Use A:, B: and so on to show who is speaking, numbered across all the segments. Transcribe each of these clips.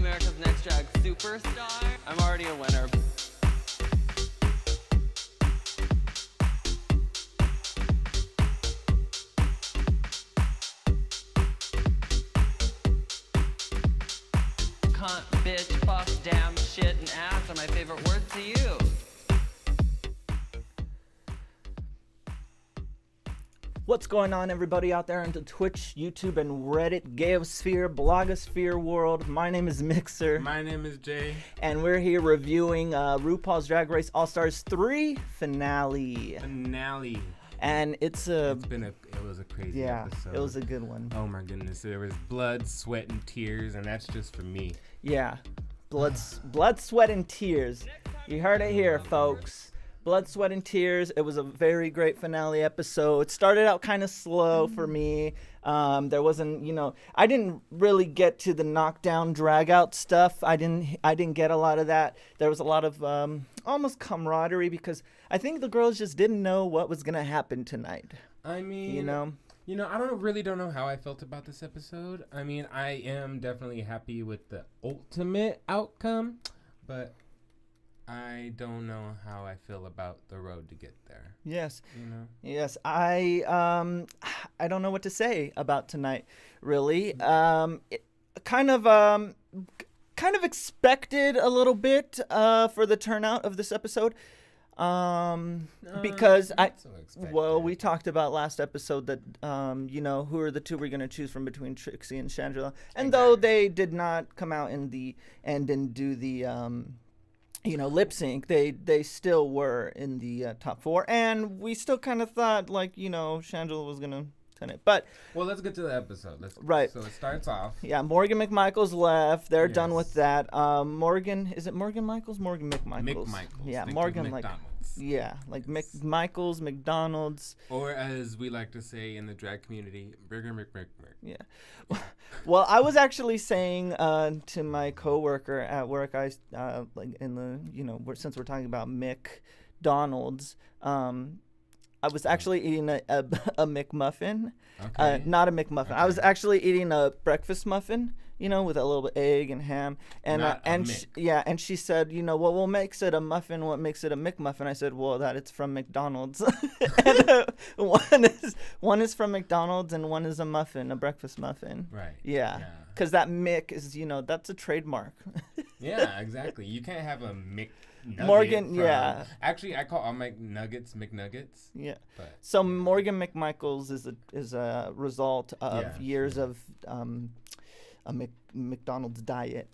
A: America's Next Drag Superstar. I'm already a winner. Cunt, bitch, fuck, damn, shit, and ass are my favorite words to use.
B: What's going on, everybody out there on the Twitch, YouTube, and Reddit, Gayosphere, Blogosphere world? My name is Myxr.
C: My name is Jay.
B: And we're here reviewing RuPaul's Drag Race All-Stars 3 finale. And it was
C: a crazy episode.
B: It was a good one.
C: Oh my goodness, there was blood, sweat, and tears, and that's just for me.
B: Yeah, blood, sweat, and tears. You heard it here, folks. Blood, sweat, and tears. It was a very great finale episode. It started out kind of slow for me. There wasn't, I didn't really get to the knockdown, drag out stuff. I didn't get a lot of that. There was a lot of almost camaraderie because I think the girls just didn't know what was gonna happen tonight.
C: I mean, I don't know how I felt about this episode. I mean, I am definitely happy with the ultimate outcome, but I don't know how I feel about the road to get there.
B: Yes. Yes. I don't know what to say about tonight, really. It kind of expected a little bit for the turnout of this episode. Because we talked about last episode that, who are the two we're going to choose from between Trixie and Shangela. And though they did not come out in the end and do the, lip sync, they still were in the top four, and we still kind of thought Shangela was gonna turn it. But
C: let's get to the episode.
B: Right.
C: So it starts off.
B: Yeah, Morgan McMichaels left. They're done with that. Is it Morgan Michaels? Morgan McMichaels.
C: McMichaels.
B: Yeah,
C: Think
B: Morgan
C: of McDonald's.
B: McMichaels, McDonald's.
C: Or as we like to say in the drag community, Burger McMichaels.
B: Yeah. Well, I was actually saying to my coworker at work, since we're talking about McDonald's, I was actually eating a McMuffin.
C: Okay.
B: Not a McMuffin. Okay. I was actually eating a breakfast muffin, with a little bit of egg and ham. And she said, what makes it a muffin? What makes it a McMuffin? I said, well, that it's from McDonald's. And one is from McDonald's and one is a muffin, a breakfast muffin.
C: Right.
B: Yeah. Because that Mick is, that's a trademark. Yeah,
C: exactly. You can't have a McNugget.
B: Morgan, yeah.
C: Actually, I call all McNuggets McNuggets.
B: Yeah. So Morgan McMichaels is a result of years of a McDonald's diet.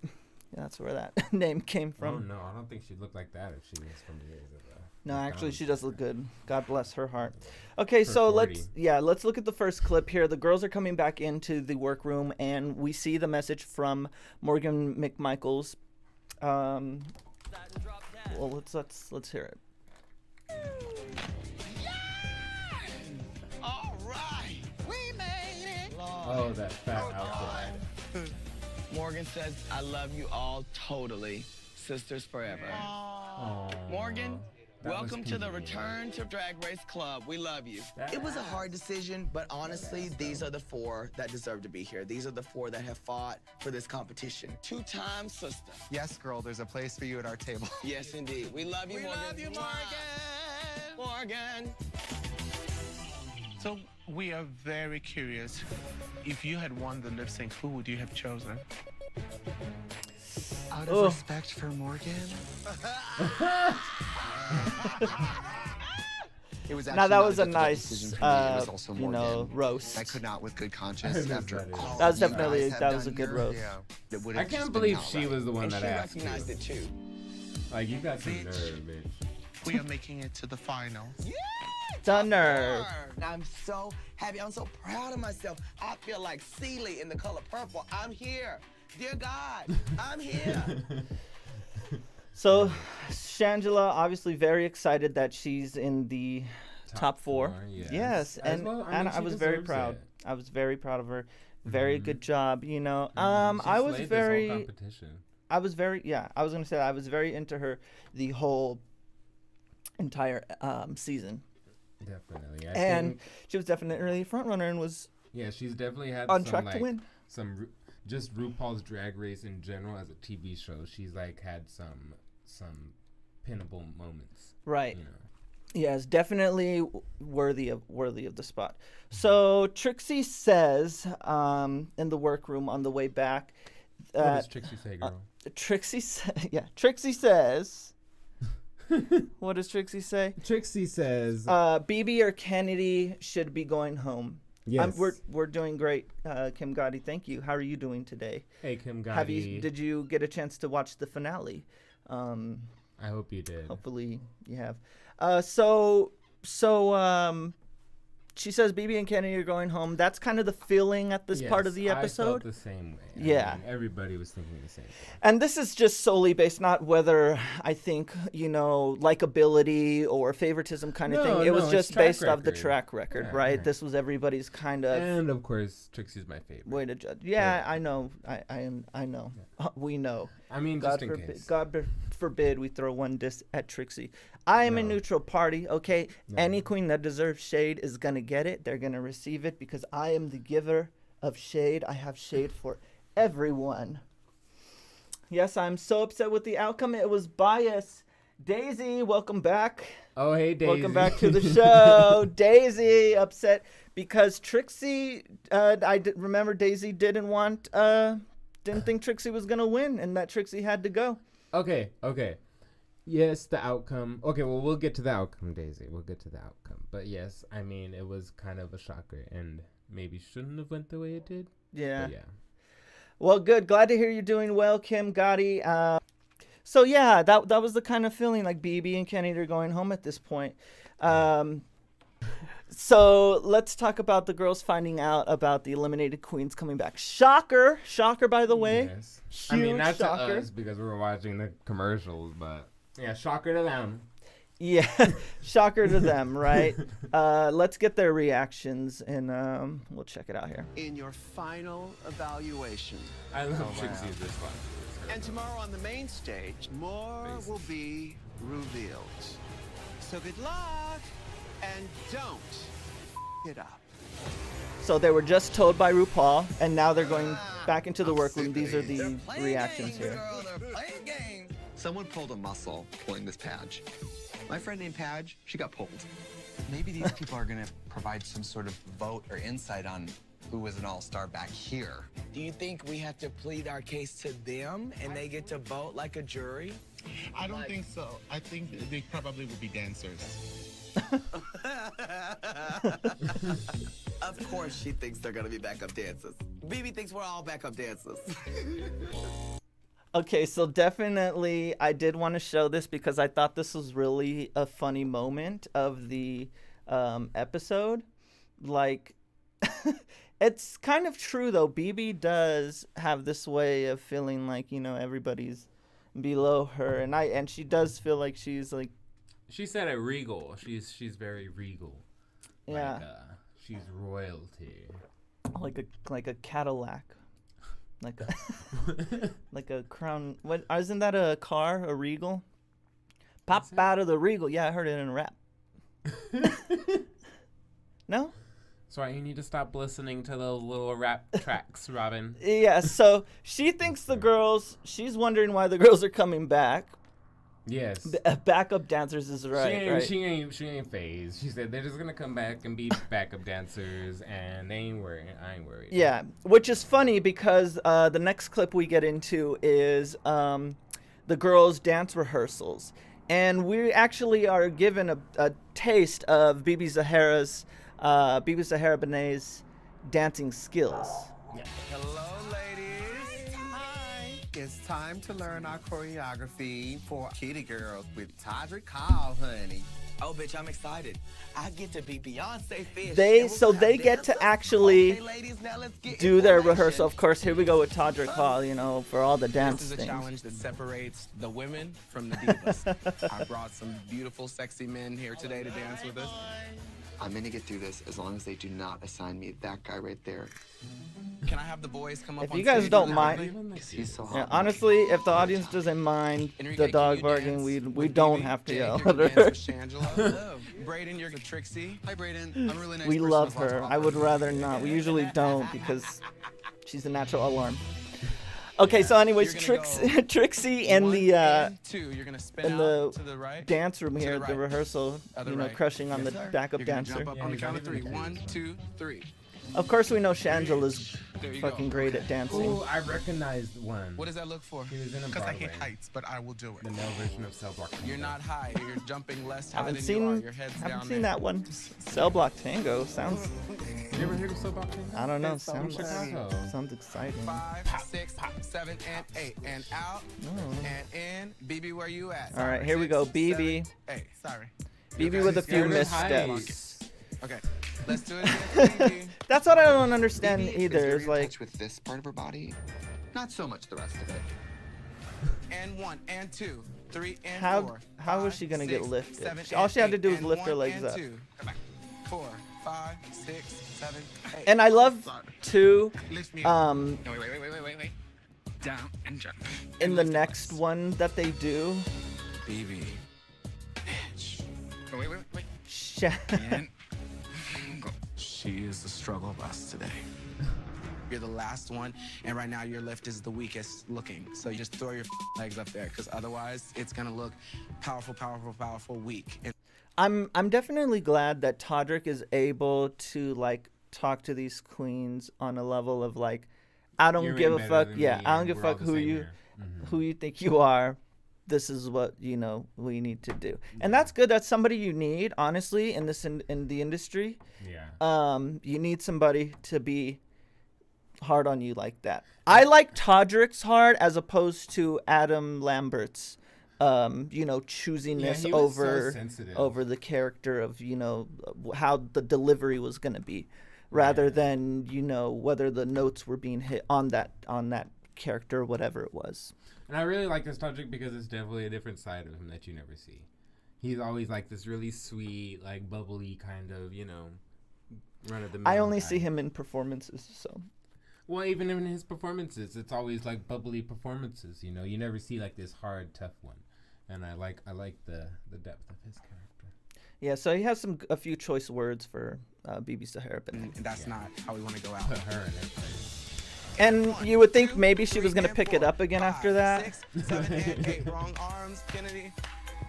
B: That's where that name came from.
C: Oh no, I don't think she looked like that if she was from years of.
B: No, actually, she does look good. God bless her heart. Okay, so let's look at the first clip here. The girls are coming back into the workroom, and we see the message from Morgan McMichaels. Well, let's hear it.
D: Yeah! All right, we made it.
C: Oh, that fat outfit.
E: Morgan says, "I love you all totally, sisters forever."
C: Aww.
E: Morgan, welcome to the Return to Drag Race Club. We love you.
F: It was a hard decision, but honestly, these are the four that deserve to be here. These are the four that have fought for this competition.
E: Two-time sister.
G: Yes, girl, there's a place for you at our table.
E: Yes, indeed. We love you, Morgan.
D: We love you, Morgan.
E: Morgan.
H: So we are very curious. If you had won the lip sync, who would you have chosen?
G: Out of respect for Morgan. It was
B: now that was a
G: decision
B: nice,
G: for me. It was also Morgan.
B: roast.
G: I could not, with good conscience, after all
B: that was
G: you
B: definitely
G: guys
B: that
G: have
B: was a
G: done
B: good
G: here,
B: roast.
G: Yeah.
C: I can't believe she was the one
E: And
C: that
E: she
C: asked.
E: recognized it too.
C: Like, you got some nerve, bitch.
H: We are making it to the finals.
E: Yeah!
B: The nerve.
F: I'm so happy. I'm so proud of myself. I feel like Celie in The Color Purple. I'm here. Dear God, I'm here.
B: So, Shangela obviously very excited that she's in the top four. Yes, and I was very proud. I was very proud of her. Very good job, I was very I was going to say I was very into her the whole entire season.
C: Definitely.
B: And she was definitely a front runner and was
C: she's definitely had
B: on track to win.
C: just RuPaul's Drag Race in general as a TV show, she's like had some pinnable moments.
B: Right.
C: You know?
B: Yes, definitely worthy of the spot. So Trixie says in the workroom on the way back.
C: What does Trixie say, girl?
B: Trixie says. What does Trixie say?
C: Trixie says,
B: BB or Kennedy should be going home.
C: Yes.
B: We're doing great, Kim Gotti. Thank you. How are you doing today?
C: Hey, Kim Gotti.
B: Did you get a chance to watch the finale?
C: I hope you did.
B: Hopefully you have. She says BB and Kennedy are going home. That's kind of the feeling at this part of the episode.
C: I felt the same way.
B: Yeah.
C: I mean, everybody was thinking the same thing.
B: And this is just solely based not whether I think, likability or favoritism kind of thing. It was just based off the track record,
C: Yeah,
B: right?
C: right.
B: This was everybody's kind of
C: And of course, Trixie's my favorite.
B: way to judge. Yeah, I know. I know. We know.
C: I mean,
B: God
C: just in
B: forbid,
C: case.
B: God forbid we throw one diss at Trixie. I am a
C: No.
B: neutral party, okay?
C: No.
B: Any queen that deserves shade is going to get it. They're going to receive it because I am the giver of shade. I have shade for everyone. Yes, I'm so upset with the outcome. It was bias. Daisy, welcome back.
C: Oh, hey, Daisy.
B: Welcome back to the show. Daisy, upset because Trixie, remember Daisy didn't think Trixie was going to win and that Trixie had to go.
C: Okay. Yes, the outcome. Okay, well, we'll get to the outcome, Daisy. We'll get to the outcome. But yes, I mean, it was kind of a shocker and maybe shouldn't have went the way it did.
B: Yeah.
C: But yeah.
B: Well, good. Glad to hear you're doing well, Kim Gotti. So yeah, that was the kind of feeling like BB and Kennedy are going home at this point. So let's talk about the girls finding out about the eliminated queens coming back. Shocker, by the way.
C: Yes.
B: Huge
C: I mean, not
B: shocker.
C: to us because we were watching the commercials, but yeah, shocker to them.
B: Yeah, shocker to them, right? Let's get their reactions and we'll check it out here.
F: In your final evaluation.
C: I love Trixie's response.
F: And tomorrow on the main stage, more will be revealed. So good luck, and don't it up.
B: So they were just told by RuPaul, and now they're going back into the workroom. These are the reactions here.
G: Someone pulled a muscle pulling this Padge. My friend named Padge, she got pulled.
I: Maybe these people are going to provide some sort of vote or insight on who was an all-star back here.
F: Do you think we have to plead our case to them and they get to vote like a jury?
H: I don't think so. I think they probably will be dancers.
F: Of course she thinks they're gonna be backup dancers. BB thinks we're all backup dancers.
B: Okay, so definitely I did want to show this because I thought this was really a funny moment of the episode. Like, it's kind of true though. BB does have this way of feeling like, everybody's below her, and she does feel like she's like.
C: She said it regal. She's very regal.
B: Yeah.
C: Like, she's royalty.
B: Like a Cadillac. Like a like a crown. What isn't that a car? A Regal? Pop out of the Regal. Yeah, I heard it in a rap. No?
C: Sorry, you need to stop listening to those little rap tracks, Robin.
B: Yeah, so she thinks she's wondering why the girls are coming back.
C: Yes.
B: Backup dancers is right.
C: She ain't phased. She said they're just gonna come back and be backup dancers, and they ain't worried. I ain't worried.
B: Yeah, which is funny because the next clip we get into is the girls' dance rehearsals, and we actually are given a taste of Bibi Zahara Benet's dancing skills.
C: Yeah.
F: Hello, ladies. Hi. It's time to learn our choreography for Kitty Girls with Todrick Hall, honey. Oh, bitch, I'm excited. I get to be Beyonce Fish.
B: They get to actually
F: Okay, ladies, now let's get
B: do their
F: into action.
B: rehearsal. Of course, here we go with Todrick Hall, for all the dance
E: This is a
B: things.
E: challenge that separates the women from the divas. I brought some beautiful, sexy men here today to dance with us.
G: I'm gonna get through this as long as they do not assign me that guy right there.
E: Can I have the boys come up
B: If
E: on
B: you guys
E: stage
B: don't
E: with
B: mind,
E: me?
G: He's so hot.
B: yeah, honestly, if the audience doesn't mind
E: Enrique,
B: the dog
E: can you
B: barking,
E: dance
B: we
E: with
B: don't
E: Bibi?
B: have to
E: Jake,
B: yell
E: you can
B: at
E: dance
B: her.
E: with Shangela. Hello. Brayden, you're the Trixie.
I: Hi, Braden. I'm a really nice
B: We
I: person
B: love
I: with lots of
B: her. I would
I: offers.
B: rather not. We usually don't because She's a natural alarm. Okay, so anyways, Trixie in the
E: You're gonna spin
B: in
E: out
B: the
E: to the right.
B: dance room
E: To
B: here
E: the
B: at the
E: right.
B: rehearsal,
E: Other
B: you know,
E: right.
B: crushing on
E: Yes,
B: the
E: sir.
B: backup
E: You're gonna
B: dancer.
E: jump up on the count of 3. 1, 2, 3.
B: Of course, we know Shangela's
E: There you
B: fucking
E: go.
B: great at dancing.
C: Ooh, I recognized one.
E: What does that look for?
C: He was in a
H: Because I
C: Broadway.
H: hate heights, but I will do it.
C: The male version of Cell Block.
E: You're not high. You're jumping less high
B: Haven't
E: than
B: seen
E: you are. Your head's
B: haven't
E: down
B: seen
E: there.
B: that one. Cell Block Tango sounds.
C: You ever heard of Cell Block?
B: I don't know.
C: From Chicago.
B: Sounds exciting.
E: 5, 6, 7, and 8, and out,
B: Oh.
E: and in. BB, where you at?
B: All right, here we go.
E: 6,
B: BB.
E: 7, 8. Sorry.
B: BB with a few
C: Scared of
B: missteps.
E: Okay, let's do it again, BB.
B: That's what I don't understand
G: Phoebe
B: either.
G: Is very
B: Is
G: in
B: like,
G: touch with this part of her body, not so much the rest of it.
E: And 1, and 2, 3, and
B: How-
E: 4.
B: how is
E: 5,
B: she gonna get
E: 6,
B: lifted?
E: 7,
B: All
E: and
B: she had to
E: 8,
B: do was
E: and
B: lift her
E: 1,
B: legs
E: and
B: up.
E: 2. Come back. 4, 5, 6, 7, 8.
B: and I love too.
H: Lift me up.
G: No, wait. Down and jump.
B: In the next one that they do,
E: BB. Bitch.
G: Oh, wait.
B: Sha-
G: And go.
E: She is the struggle bus today. You're the last one, and right now your lift is the weakest looking. So you just throw your legs up there, because otherwise it's gonna look powerful, weak. And
B: I'm definitely glad that Todrick is able to like talk to these queens on a level of like, I don't
C: You're
B: give a
C: better
B: fuck.
C: than
B: Yeah,
C: me,
B: I don't
C: and
B: give a
C: we're all
B: fuck
C: the
B: who
C: same
B: you
C: here.
B: who you think you are. This is what we need to do, and that's good. That's somebody you need, honestly, in this in the industry.
C: Yeah.
B: You need somebody to be hard on you like that. I like Todrick's hard as opposed to Adam Lambert's. Choosiness
C: he was so
B: over
C: sensitive.
B: over the character of how the delivery was gonna be, rather than whether the notes were being hit on that character, whatever it was.
C: And I really like this Todrick because it's definitely a different side of him that you never see. He's always like this really sweet, like bubbly kind of, run of the mill.
B: I only
C: guy.
B: see him in performances, so.
C: Well, even in his performances, it's always like bubbly performances. You never see like this hard, tough one. And I like the depth of his character.
B: Yeah, so he has a few choice words for BB Sahara, but
E: that's not how we want to go out.
C: Put her in it.
B: and you would think maybe she was gonna pick it up again after that.
E: 6, 7, and 8. Wrong arms, Kennedy.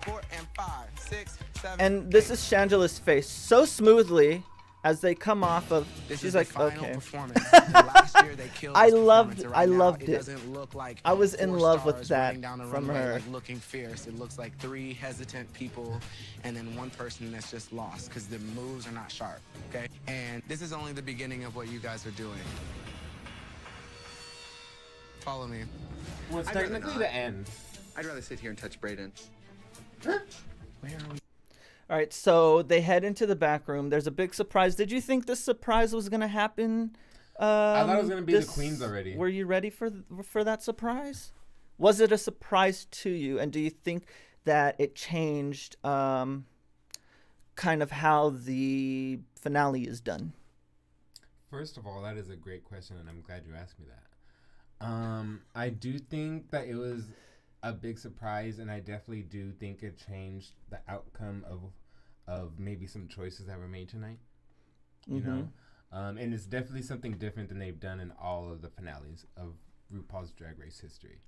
E: 4 and 5, 6, 7.
B: And this is Shangela's face so smoothly as they come off of.
E: This
B: She's
E: is
B: like,
E: the final
B: okay.
E: performance. Last year they killed
B: I
E: this
B: loved-
E: performance, and
B: I
E: right now
B: loved
E: it.
B: it.
E: Doesn't look like
B: I was in
E: 4
B: love with
E: stars
B: that
E: running down the
B: from
E: runway,
B: her.
E: like looking fierce. It looks like 3 hesitant people, and then 1 person that's just lost because the moves are not sharp. Okay, and this is only the beginning of what you guys are doing. Follow me.
C: Well, it's
G: I'd rather
C: technically
G: not.
C: the end.
G: I'd rather sit here and touch Brayden.
E: Where are we?
B: All right, so they head into the back room. There's a big surprise. Did you think this surprise was gonna happen?
C: I thought it was gonna be the queens already.
B: Were you ready for that surprise? Was it a surprise to you? And do you think that it changed kind of how the finale is done?
C: First of all, that is a great question, and I'm glad you asked me that. I do think that it was a big surprise, and I definitely do think it changed the outcome of maybe some choices that were made tonight. You know, and it's definitely something different than they've done in all of the finales of RuPaul's Drag Race history.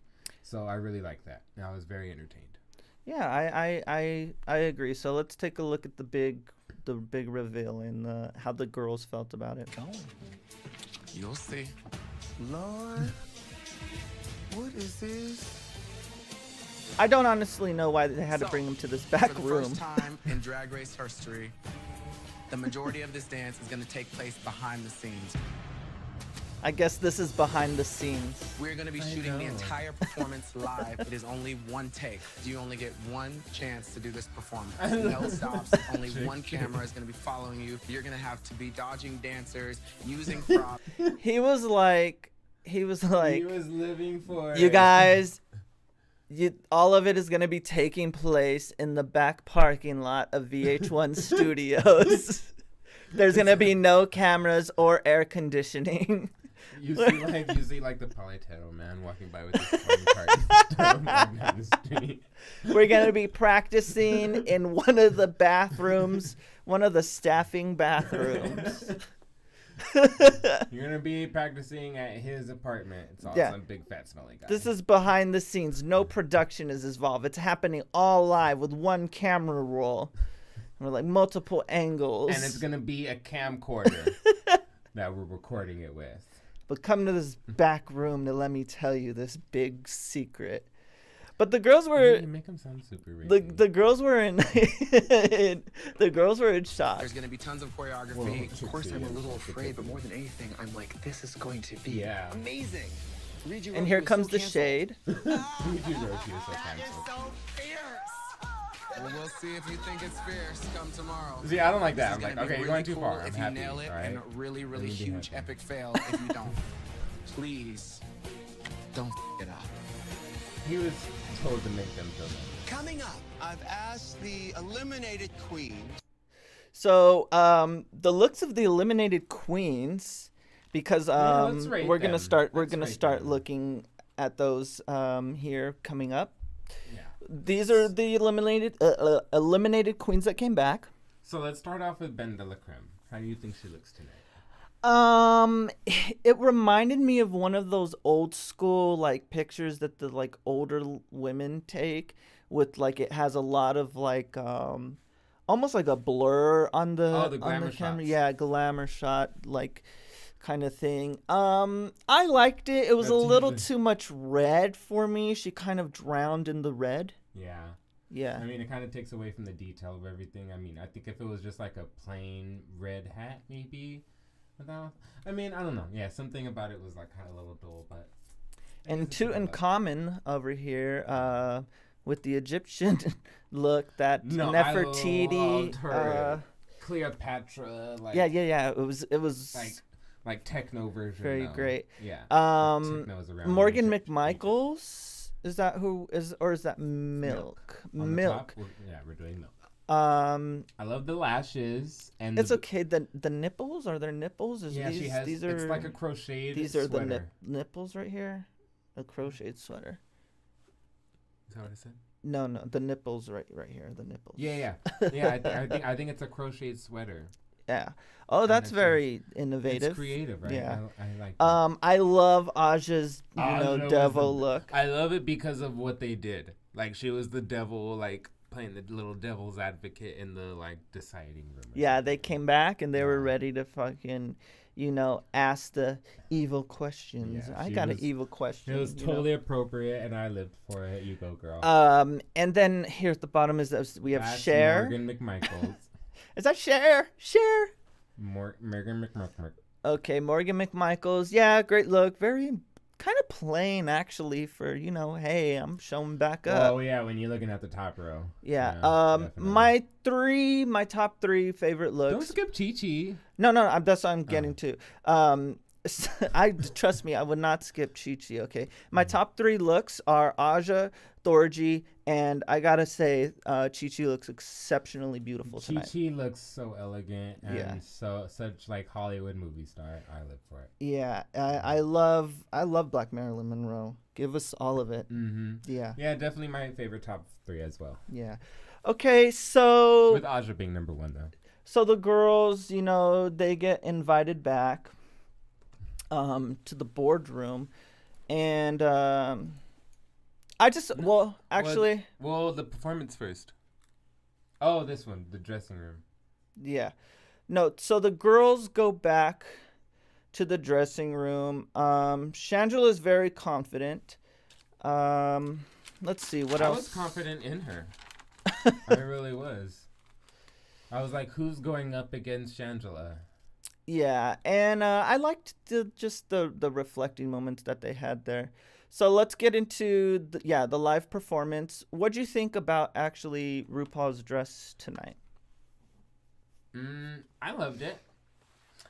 C: So I really like that, and I was very entertained.
B: Yeah, I agree. So let's take a look at the big reveal and how the girls felt about it.
E: You'll see.
F: Lord, what is this?
B: I don't honestly know why they had to bring them to this back
E: For the
B: room.
E: first time in Drag Race history, the majority of this dance is going to take place behind the scenes.
B: I guess this is behind the scenes.
E: We're going to be shooting the entire performance live. It is only 1 take. You only get 1 chance to do this performance. No stops. Only 1 camera is going to be following you. You're going to have to be dodging dancers, using props.
B: He was like,
C: He was living for
B: you
C: it.
B: guys, all of it is going to be taking place in the back parking lot of VH1 Studios. There's going to be no cameras or air conditioning.
C: You see like the Politero man walking by with his phone cart on the street.
B: We're going to be practicing in one of the bathrooms, one of the staffing bathrooms.
C: You're gonna be practicing at his apartment. It's all
B: Yeah.
C: some big fat smelly guy.
B: This is behind the scenes. No production is involved. It's happening all live with one camera roll. We're like multiple angles.
C: and it's gonna be a camcorder that we're recording it with.
B: But come to this back room to let me tell you this big secret. But the girls were
C: You make him sound super rapey.
B: the girls were in the girls were in shock.
E: There's gonna be tons of choreography.
C: Whoa.
E: Of course, I'm a little afraid, but more than anything, I'm like, this is going to be
C: Yeah.
E: amazing. Riju
B: And
E: Roku
B: here
E: is
B: comes
E: so
B: the
E: canceled.
B: shade.
C: Riju Roku is so canceled.
E: So fierce. Well, we'll see if you think it's fierce come tomorrow.
C: See, I don't like
E: This
C: that.
E: is
C: I'm like,
E: gonna be
C: okay, you're
E: really
C: going too
E: cool
C: far. I'm
E: if
C: happy.
E: you nail it,
C: all right?
E: and a really, really
C: Let me be
E: huge
C: happy.
E: epic fail if you don't. Please, don't f it up.
C: He was told to make them feel that.
F: Coming up, I've asked the eliminated queen.
B: So the looks of the eliminated queens, because
C: let's rate
B: we're gonna
C: them.
B: start
C: Let's rate them.
B: looking at those here coming up.
C: Yeah.
B: These are the eliminated queens that came back.
C: So let's start off with Ben de la Creme. How do you think she looks tonight?
B: It reminded me of one of those old school like pictures that the like older women take with like it has a lot of like almost like a blur on the
C: Oh, the
B: on the
C: glamour
B: camera.
C: shots.
B: Yeah, glamour shot like kind of thing. I liked it. It was a
C: That's
B: little
C: usually-
B: too much red for me. She kind of drowned in the red.
C: Yeah.
B: Yeah.
C: I mean, it kind of takes away from the detail of everything. I mean, I think if it was just like a plain red hat, maybe. Without, I mean, I don't know. Yeah, something about it was like kind of a little dull, but. I
B: And
C: guess it's a good look.
B: Tutankhamun over here, with the Egyptian look, that
C: No, I
B: Nefertiti.
C: loved her. Cleopatra, like
B: Yeah. It was
C: like techno version.
B: very
C: though.
B: great.
C: Yeah.
B: Morgan
C: Techno is around in Egypt.
B: McMichaels. Is that who is, or is that Milk?
C: On the
B: Milk.
C: top, we're doing milk.
B: I
C: love the lashes and
B: It's
C: the,
B: okay. The nipples, are there nipples? Is
C: Yeah,
B: these,
C: she has.
B: These are
C: It's like a crocheted.
B: these are
C: sweater.
B: the nipples right here. A crocheted sweater.
C: Is that what I said?
B: No, the nipples right here. The nipples.
C: Yeah. I think it's a crocheted sweater.
B: Yeah. Oh, that's
C: that's
B: very innovative.
C: It's creative, right?
B: Yeah.
C: I like that.
B: I love Aja's,
C: Aja was
B: devil
C: the-
B: look.
C: I love it because of what they did. Like she was the devil, like playing the little devil's advocate in the like deciding room. or
B: Yeah, they
C: something.
B: came back and they were
C: Yeah.
B: ready to fucking, ask the evil questions.
C: Yeah,
B: I
C: she
B: got an
C: was-
B: evil question.
C: It was
B: you know.
C: totally appropriate, and I lived for it. You go, girl.
B: And then here at the bottom is that we have
C: That's
B: Cher.
C: Morgan McMichaels.
B: Is that Cher? Cher.
C: Morgan McMichaels.
B: Okay, Morgan McMichaels. Yeah, great look. Very kind of plain actually for, hey, I'm showing back up.
C: Oh yeah, when you're looking at the top row.
B: Yeah.
C: Definitely.
B: My top 3 favorite looks.
C: Don't skip Chi Chi.
B: No, that's what I'm getting to. Trust me, I would not skip Chi Chi. Okay, my top 3 looks are Aja, Thorgy, and I gotta say, Chi Chi looks exceptionally beautiful
C: Chi
B: tonight.
C: Chi looks so elegant and
B: Yeah.
C: such like Hollywood movie star. I live for it.
B: Yeah, I love Black Marilyn Monroe. Give us all of it.
C: Mm-hmm.
B: Yeah,
C: Yeah, definitely my favorite top 3 as well.
B: yeah. Okay, so
C: With Aja being number 1 though.
B: so the girls, they get invited back to the boardroom, and actually,
C: Well, the performance first. Oh, this one, the dressing room.
B: yeah. No, so the girls go back to the dressing room. Shangela is very confident. Let's see, what
C: I
B: else?
C: was confident in her. I really was. I was like, who's going up against Shangela?
B: Yeah, and I liked the reflecting moments that they had there. So let's get into the live performance. What'd you think about actually RuPaul's dress tonight?
C: I loved it.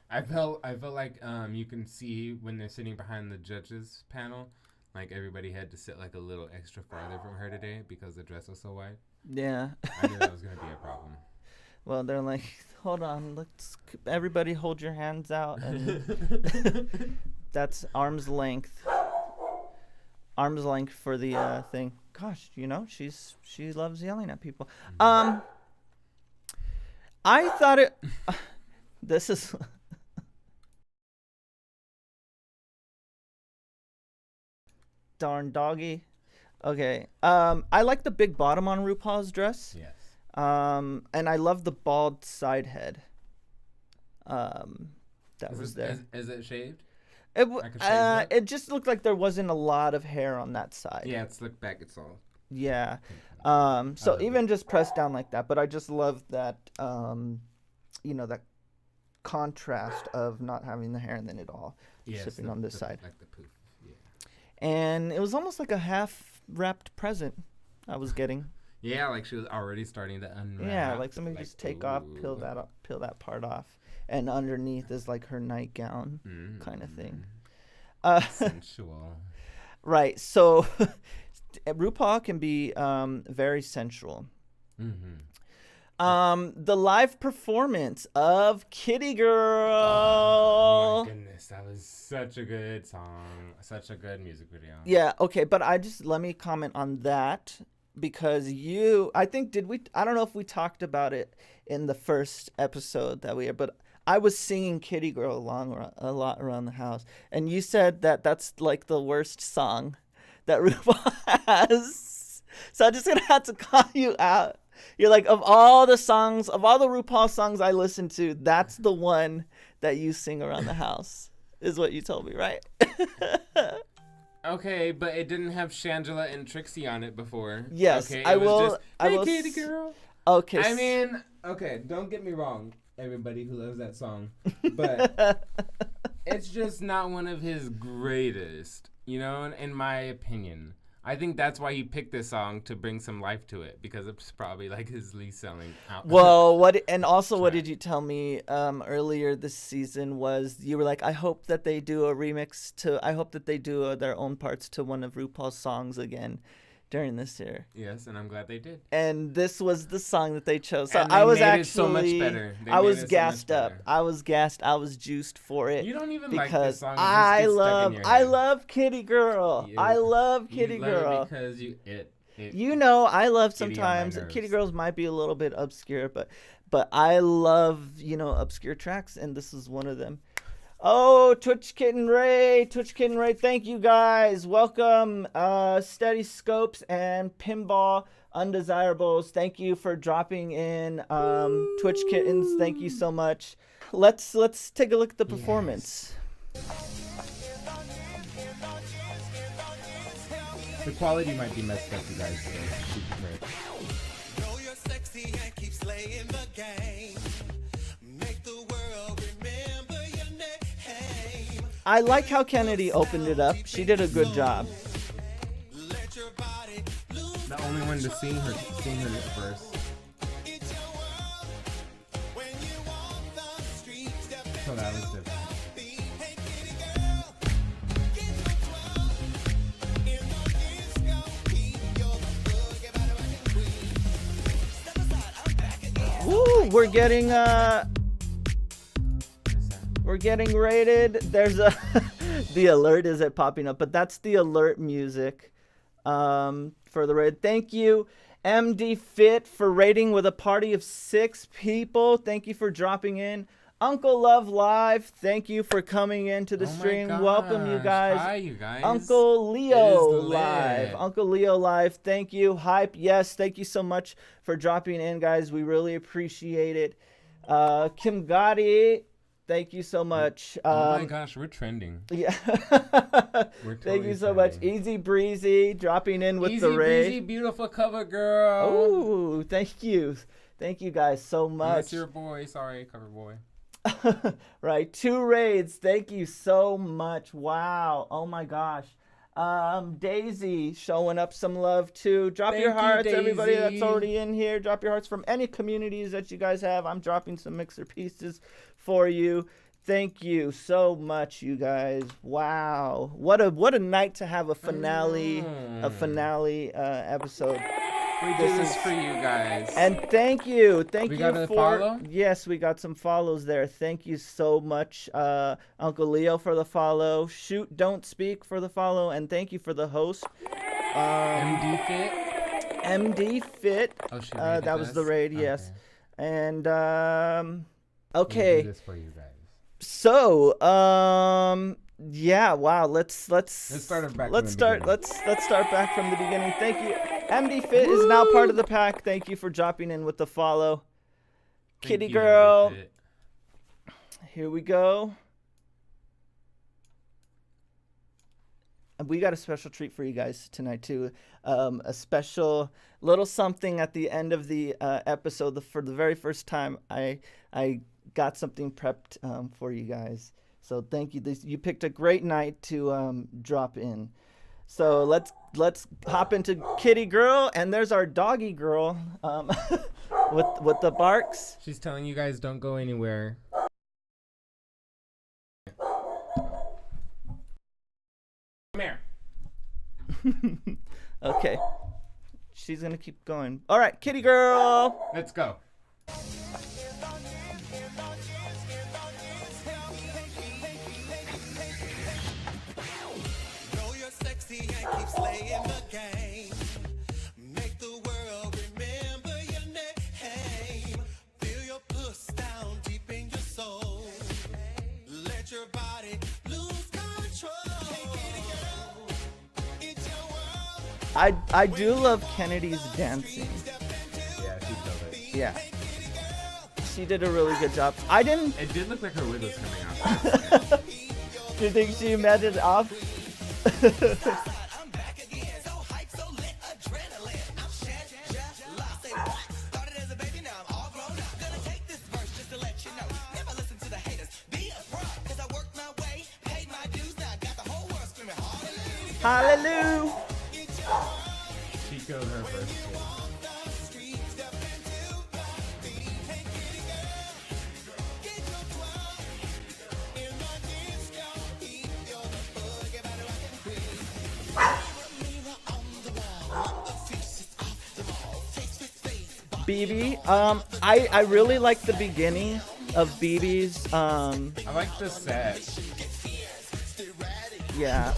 C: I felt like you can see when they're sitting behind the judges panel, like everybody had to sit like a little extra farther from her today because the dress was so wide.
B: Yeah.
C: I knew that was gonna be a problem.
B: Well, they're like, hold on, let's everybody hold your hands out, and that's arm's length. Arm's length for the thing. Gosh, she loves yelling at people. I thought it. This is darn doggy. Okay. I like the big bottom on RuPaul's dress.
C: Yes.
B: And I love the bald side head. That was there.
C: Is it shaved?
B: It just looked like there wasn't a lot of hair on that side.
C: Yeah, it's looked back. It's all.
B: Yeah. So even just pressed down like that, but I just love that, that contrast of not having the hair and then it all sipping on this side.
C: Like the poof. Yeah.
B: And it was almost like a half-wrapped present I was getting.
C: Yeah, like she was already starting to unwrap.
B: Yeah, like somebody just take off, peel that part off, and underneath is like her nightgown kind of thing.
C: Sensual.
B: Right. So RuPaul can be very sensual. The live performance of Kitty Girl.
C: Oh my goodness, that was such a good song, such a good music video.
B: Yeah, okay, but let me comment on that because I don't know if we talked about it in the first episode that we had, but I was singing Kitty Girl a lot around the house, and you said that that's like the worst song that RuPaul has. So I'm just gonna have to call you out. You're like, of all the RuPaul songs I listen to, that's the one that you sing around the house, is what you told me, right?
C: Okay, but it didn't have Shangela and Trixie on it before.
B: Yes,
C: okay,
B: I will.
C: Kitty Girl.
B: Okay.
C: I mean, okay, don't get me wrong, everybody who loves that song, but it's just not one of his greatest, in my opinion. I think that's why he picked this song, to bring some life to it, because it's probably like his least selling album.
B: Well, what did you tell me earlier this season was you were like, I hope that they do a remix I hope that they do their own parts to one of RuPaul's songs again during this year.
C: Yes, and I'm glad they did.
B: And this was the song that they chose. So
C: and
B: I was
C: made it so much better.
B: I was gassed up. I was gassed. I was juiced for it.
C: You don't even
B: because
C: like this song.
B: I love Kitty Girl. I love Kitty Girl.
C: Because
B: I love sometimes Kitty Girls might be a little bit obscure, but I love, obscure tracks, and this is one of them. Oh, Twitch Kitten Ray, thank you guys. Welcome, Steady Scopes and Pinball Undesirables. Thank you for dropping in. Twitch Kittens, thank you so much. Let's take a look at the performance.
C: The quality might be messed up, you guys.
D: Know you're sexy and keep slaying the game. Make the world remember your name.
B: I like how Kennedy opened it up. She did a good job.
C: The only one to sing her first. So that was different.
B: Woo, we're getting rated. There's the alert isn't popping up, but that's the alert music for the raid. Thank you, MD Fit, for rating with a party of 6 people. Thank you for dropping in. Uncle Love Live, thank you for coming into the stream. Welcome, you guys.
C: Hi, you guys.
B: Uncle Leo Live, thank you. Hype, yes, thank you so much for dropping in, guys. We really appreciate it. Kim Gotti, thank you so much.
C: Oh my gosh, we're trending.
B: Yeah.
C: We're totally
B: thank you so much. Easy Breezy dropping in with the raid.
C: Easy Breezy, beautiful cover girl.
B: Oh, thank you. Thank you guys so much.
C: That's your boy. Sorry, cover boy.
B: Right, 2 raids. Thank you so much. Wow. Oh my gosh. Daisy showing up some love too. Drop your hearts, everybody that's already in here. Drop your hearts from any communities that you guys have. I'm dropping some Myxr pieces for you. Thank you so much, you guys. Wow, what a night to have a finale episode.
C: We did this for you guys.
B: And thank you
C: got a follow?
B: Yes, we got some follows there. Thank you so much, Uncle Leo, for the follow. Shoot, Don't Speak for the follow, and thank you for the host. MD Fit.
C: Oh, she
B: that was the raid, yes.
C: Okay.
B: And okay.
C: We do this for you guys.
B: So, Yeah, wow. Let's
C: start it back.
B: let's start back from the beginning. Thank you. MD Fit is now part of the pack. Thank you for dropping in with the follow. Kitty girl. Here we go. We got a special treat for you guys tonight too. A special little something at the end of the episode. For the very first time, I got something prepped for you guys. So thank you. You picked a great night to drop in. So let's hop into Kitty Girl, and there's our doggy girl with the barks.
C: She's telling you guys don't go anywhere. Come here.
B: Okay. She's gonna keep going. All right, Kitty Girl.
C: Let's go.
D: Know you're sexy and keep slaying the game. Make the world remember your name. Feel your puss down deep in your soul. Let your body lose control. It's your world.
B: I do love Kennedy's dancing.
C: Yeah, she killed it.
B: Yeah. She did a really good job. I didn't.
C: It did look like her wig was coming out.
B: Do you think she met it off?
D: I'm back again, so hype, so lit, adrenaline. I'm shed, just lost, say what? Started as a baby, now I'm all grown up. Gonna take this verse just to let you know. Never listen to the haters, be a pro. Cause I worked my way, paid my dues, now I got the whole world screaming hallelujah.
B: Hallelujah.
C: She killed her first.
B: BB, I really like the beginning of BB's.
C: I like the set.
B: Yeah,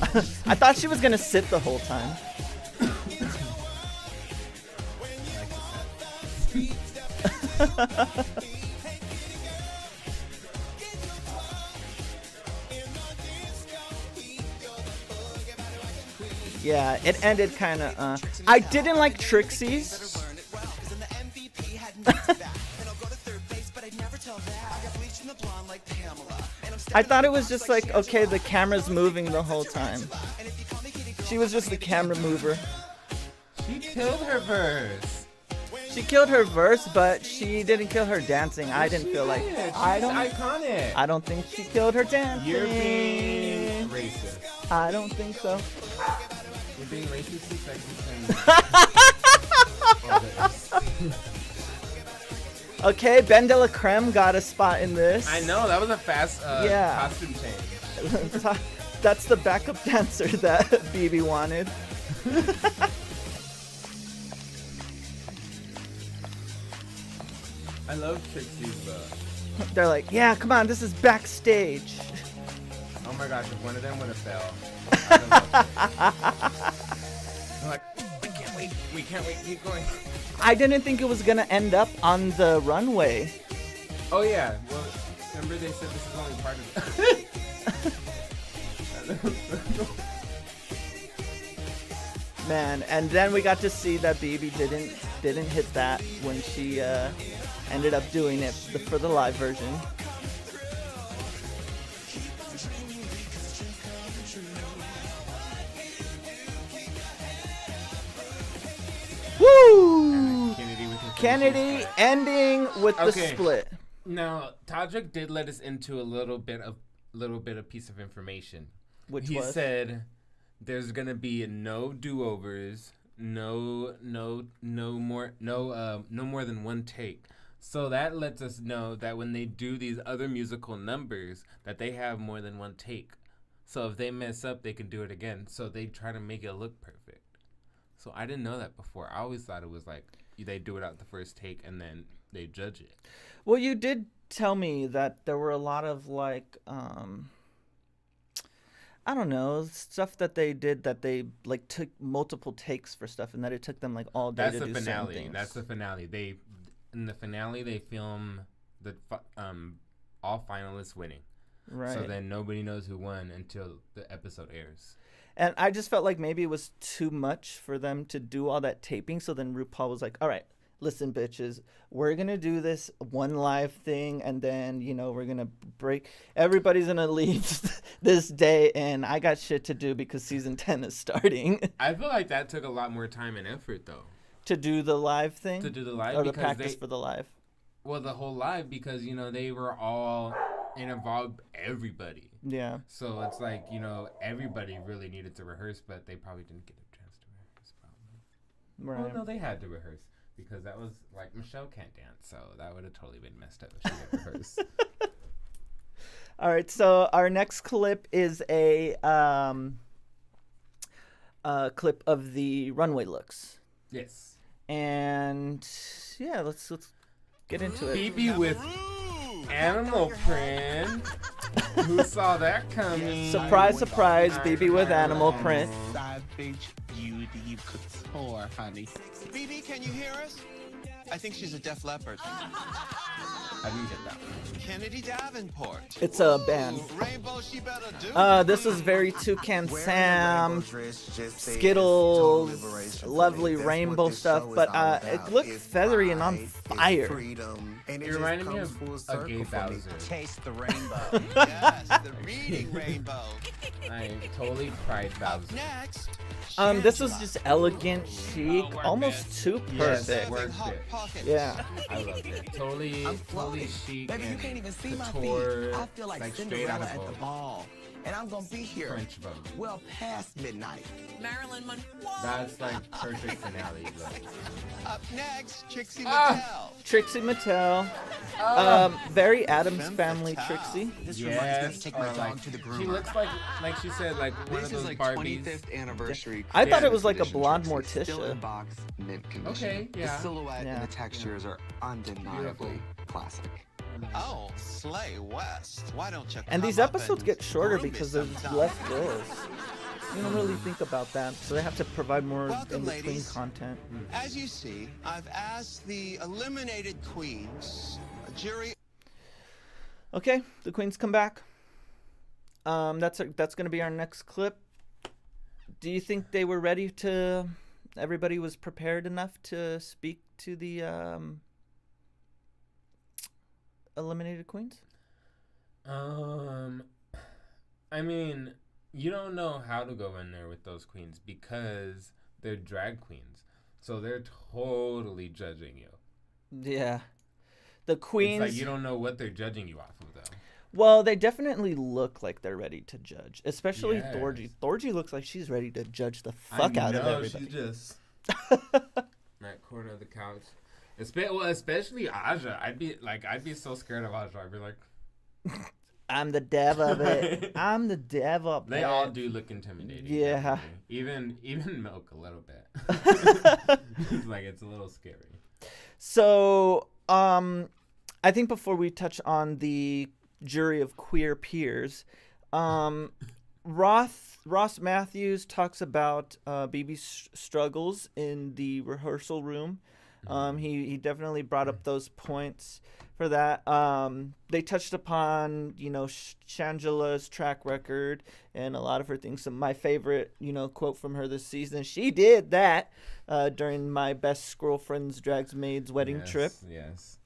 B: I thought she was gonna sit the whole time. Yeah, it ended kind of. I didn't like Trixie's. I thought it was just like, okay, the camera's moving the whole time. She was just the camera mover.
C: She killed her verse.
B: She killed her verse, but she didn't kill her dancing. I didn't feel like.
C: Iconic.
B: I don't think she killed her dancing.
C: You're being racist.
B: I don't think so.
C: You're being racist and
B: Okay, Ben de la Creme got a spot in this.
C: I know, that was a fast
B: Yeah.
C: costume change.
B: That's the backup dancer that BB wanted.
C: I love Trixie's
B: They're like, yeah, come on, this is backstage.
C: oh my gosh, if one of them would have fell. I'm like, we can't wait, keep going.
B: I didn't think it was gonna end up on the runway.
C: Oh yeah, well, remember they said this is only part of it.
B: Man, and then we got to see that BB didn't hit that when she ended up doing it for the live version. Woo! Kennedy ending with the split.
C: Now, Todrick did let us into a little bit of piece of information.
B: Which
C: he
B: was?
C: said there's gonna be no do-overs, no more than one take. So that lets us know that when they do these other musical numbers, that they have more than one take. So if they mess up, they can do it again. So they try to make it look perfect. So I didn't know that before. I always thought it was like they do it out the first take and then they judge it.
B: Well, you did tell me that there were a lot of like I don't know, stuff that they did that they like took multiple takes for stuff and that it took them like all day to do certain things.
C: That's the finale. In the finale they film the all finalists winning.
B: Right.
C: So then nobody knows who won until the episode airs.
B: And I just felt like maybe it was too much for them to do all that taping. So then RuPaul was like, all right, listen, bitches, we're going to do this one live thing. And then, we're going to break. Everybody's going to leave this day. And I got shit to do because season 10 is starting.
C: I feel like that took a lot more time and effort, though.
B: To do the live thing?
C: To do the live?
B: Or the practice for the live?
C: Well, the whole live, because, they were all involved, everybody.
B: Yeah.
C: So it's like, everybody really needed to rehearse, but they probably didn't get a chance to rehearse, probably.
B: Right.
C: Oh, no, they had to rehearse, because that was, like, Michelle can't dance, so that would have totally been messed up if she didn't rehearse.
B: All right, so our next clip is a clip of the runway looks.
C: Yes.
B: And, yeah, let's get into it.
C: Phoebe with animal print. Who saw that coming?
B: Surprise, surprise, BB with animal print.
H: Savage beauty couture, honey.
F: BB, can you hear us? I think she's a Def Leppard.
C: I didn't get that one.
F: Kennedy Davenport.
B: It's a band.
F: Rainbow, she better do.
B: This is very Toucan Sam, Skittles, lovely rainbow stuff, but it looked feathery and on fire.
C: It reminded me of a gay Bowser.
E: Taste the rainbow.
F: Yes, the reading rainbow.
C: I totally cried Bowser.
F: Next.
B: This was just elegant, chic, almost too
C: Yes,
B: perfect.
C: worked it.
B: Yeah.
C: I loved it. Totally chic
E: Baby, you
C: and
E: can't even see my
C: couture,
E: feet. I feel like
C: straight
E: Cinderella
C: out of
E: at the
C: Vogue.
E: ball. And I'm gonna be here
C: French Vogue.
E: well past midnight.
D: Marilyn Monroe.
C: That's like perfect finale look.
F: Up next, Trixie
C: Ah.
F: Mattel.
B: Trixie Mattel. Very Addams Family Trixie.
E: This reminds me of
C: Yes,
E: taking my
C: or
E: dog
C: like
E: to the
C: she
E: groomer.
C: looks like she said like one
G: This
C: of those
G: is like
C: Barbies.
G: 25th anniversary.
B: I thought it was like a
G: edition
B: blonde
G: Trixie. Still
B: Morticia.
G: in box, mint condition.
C: Okay, yeah.
G: The silhouette
B: Yeah.
G: and the textures are undeniably
C: Beautiful.
G: classic.
F: Oh, Slay West. Why don't you
B: And
F: come
B: these
F: up
B: episodes
F: and
B: get shorter
F: groom me
B: because there's
F: sometime?
B: less girls. You don't really think about that, so they have to provide more
F: Welcome,
B: in-between
F: ladies.
B: content.
F: As you see, I've asked the eliminated queens, a jury.
B: Okay, the queens come back. That's going to be our next clip. Do you think they were ready to? Everybody was prepared enough to speak to the eliminated queens?
C: I mean, you don't know how to go in there with those queens because they're drag queens, so they're totally judging you.
B: Yeah, the queens.
C: It's like you don't know what they're judging you off of, though.
B: Well, they definitely look like they're ready to judge, especially
C: Yes.
B: Thorgy. Thorgy looks like she's ready to judge the fuck out of everybody.
C: She just that corner of the couch. Especially Aja. I'd be so scared of Aja. I'd be like,
B: I'm the dev of it. I'm the dev of it.
C: they all do look intimidating.
B: Yeah.
C: definitely. Even Milk a little bit. It's like it's a little scary.
B: So, I think before we touch on the jury of queer peers, Ross Matthews talks about BB's struggles in the rehearsal room. He definitely brought up those points for that. They touched upon, Shangela's track record and a lot of her things. So my favorite, quote from her this season, she did that during my best girlfriend's drags maid's wedding trip.
C: Yes.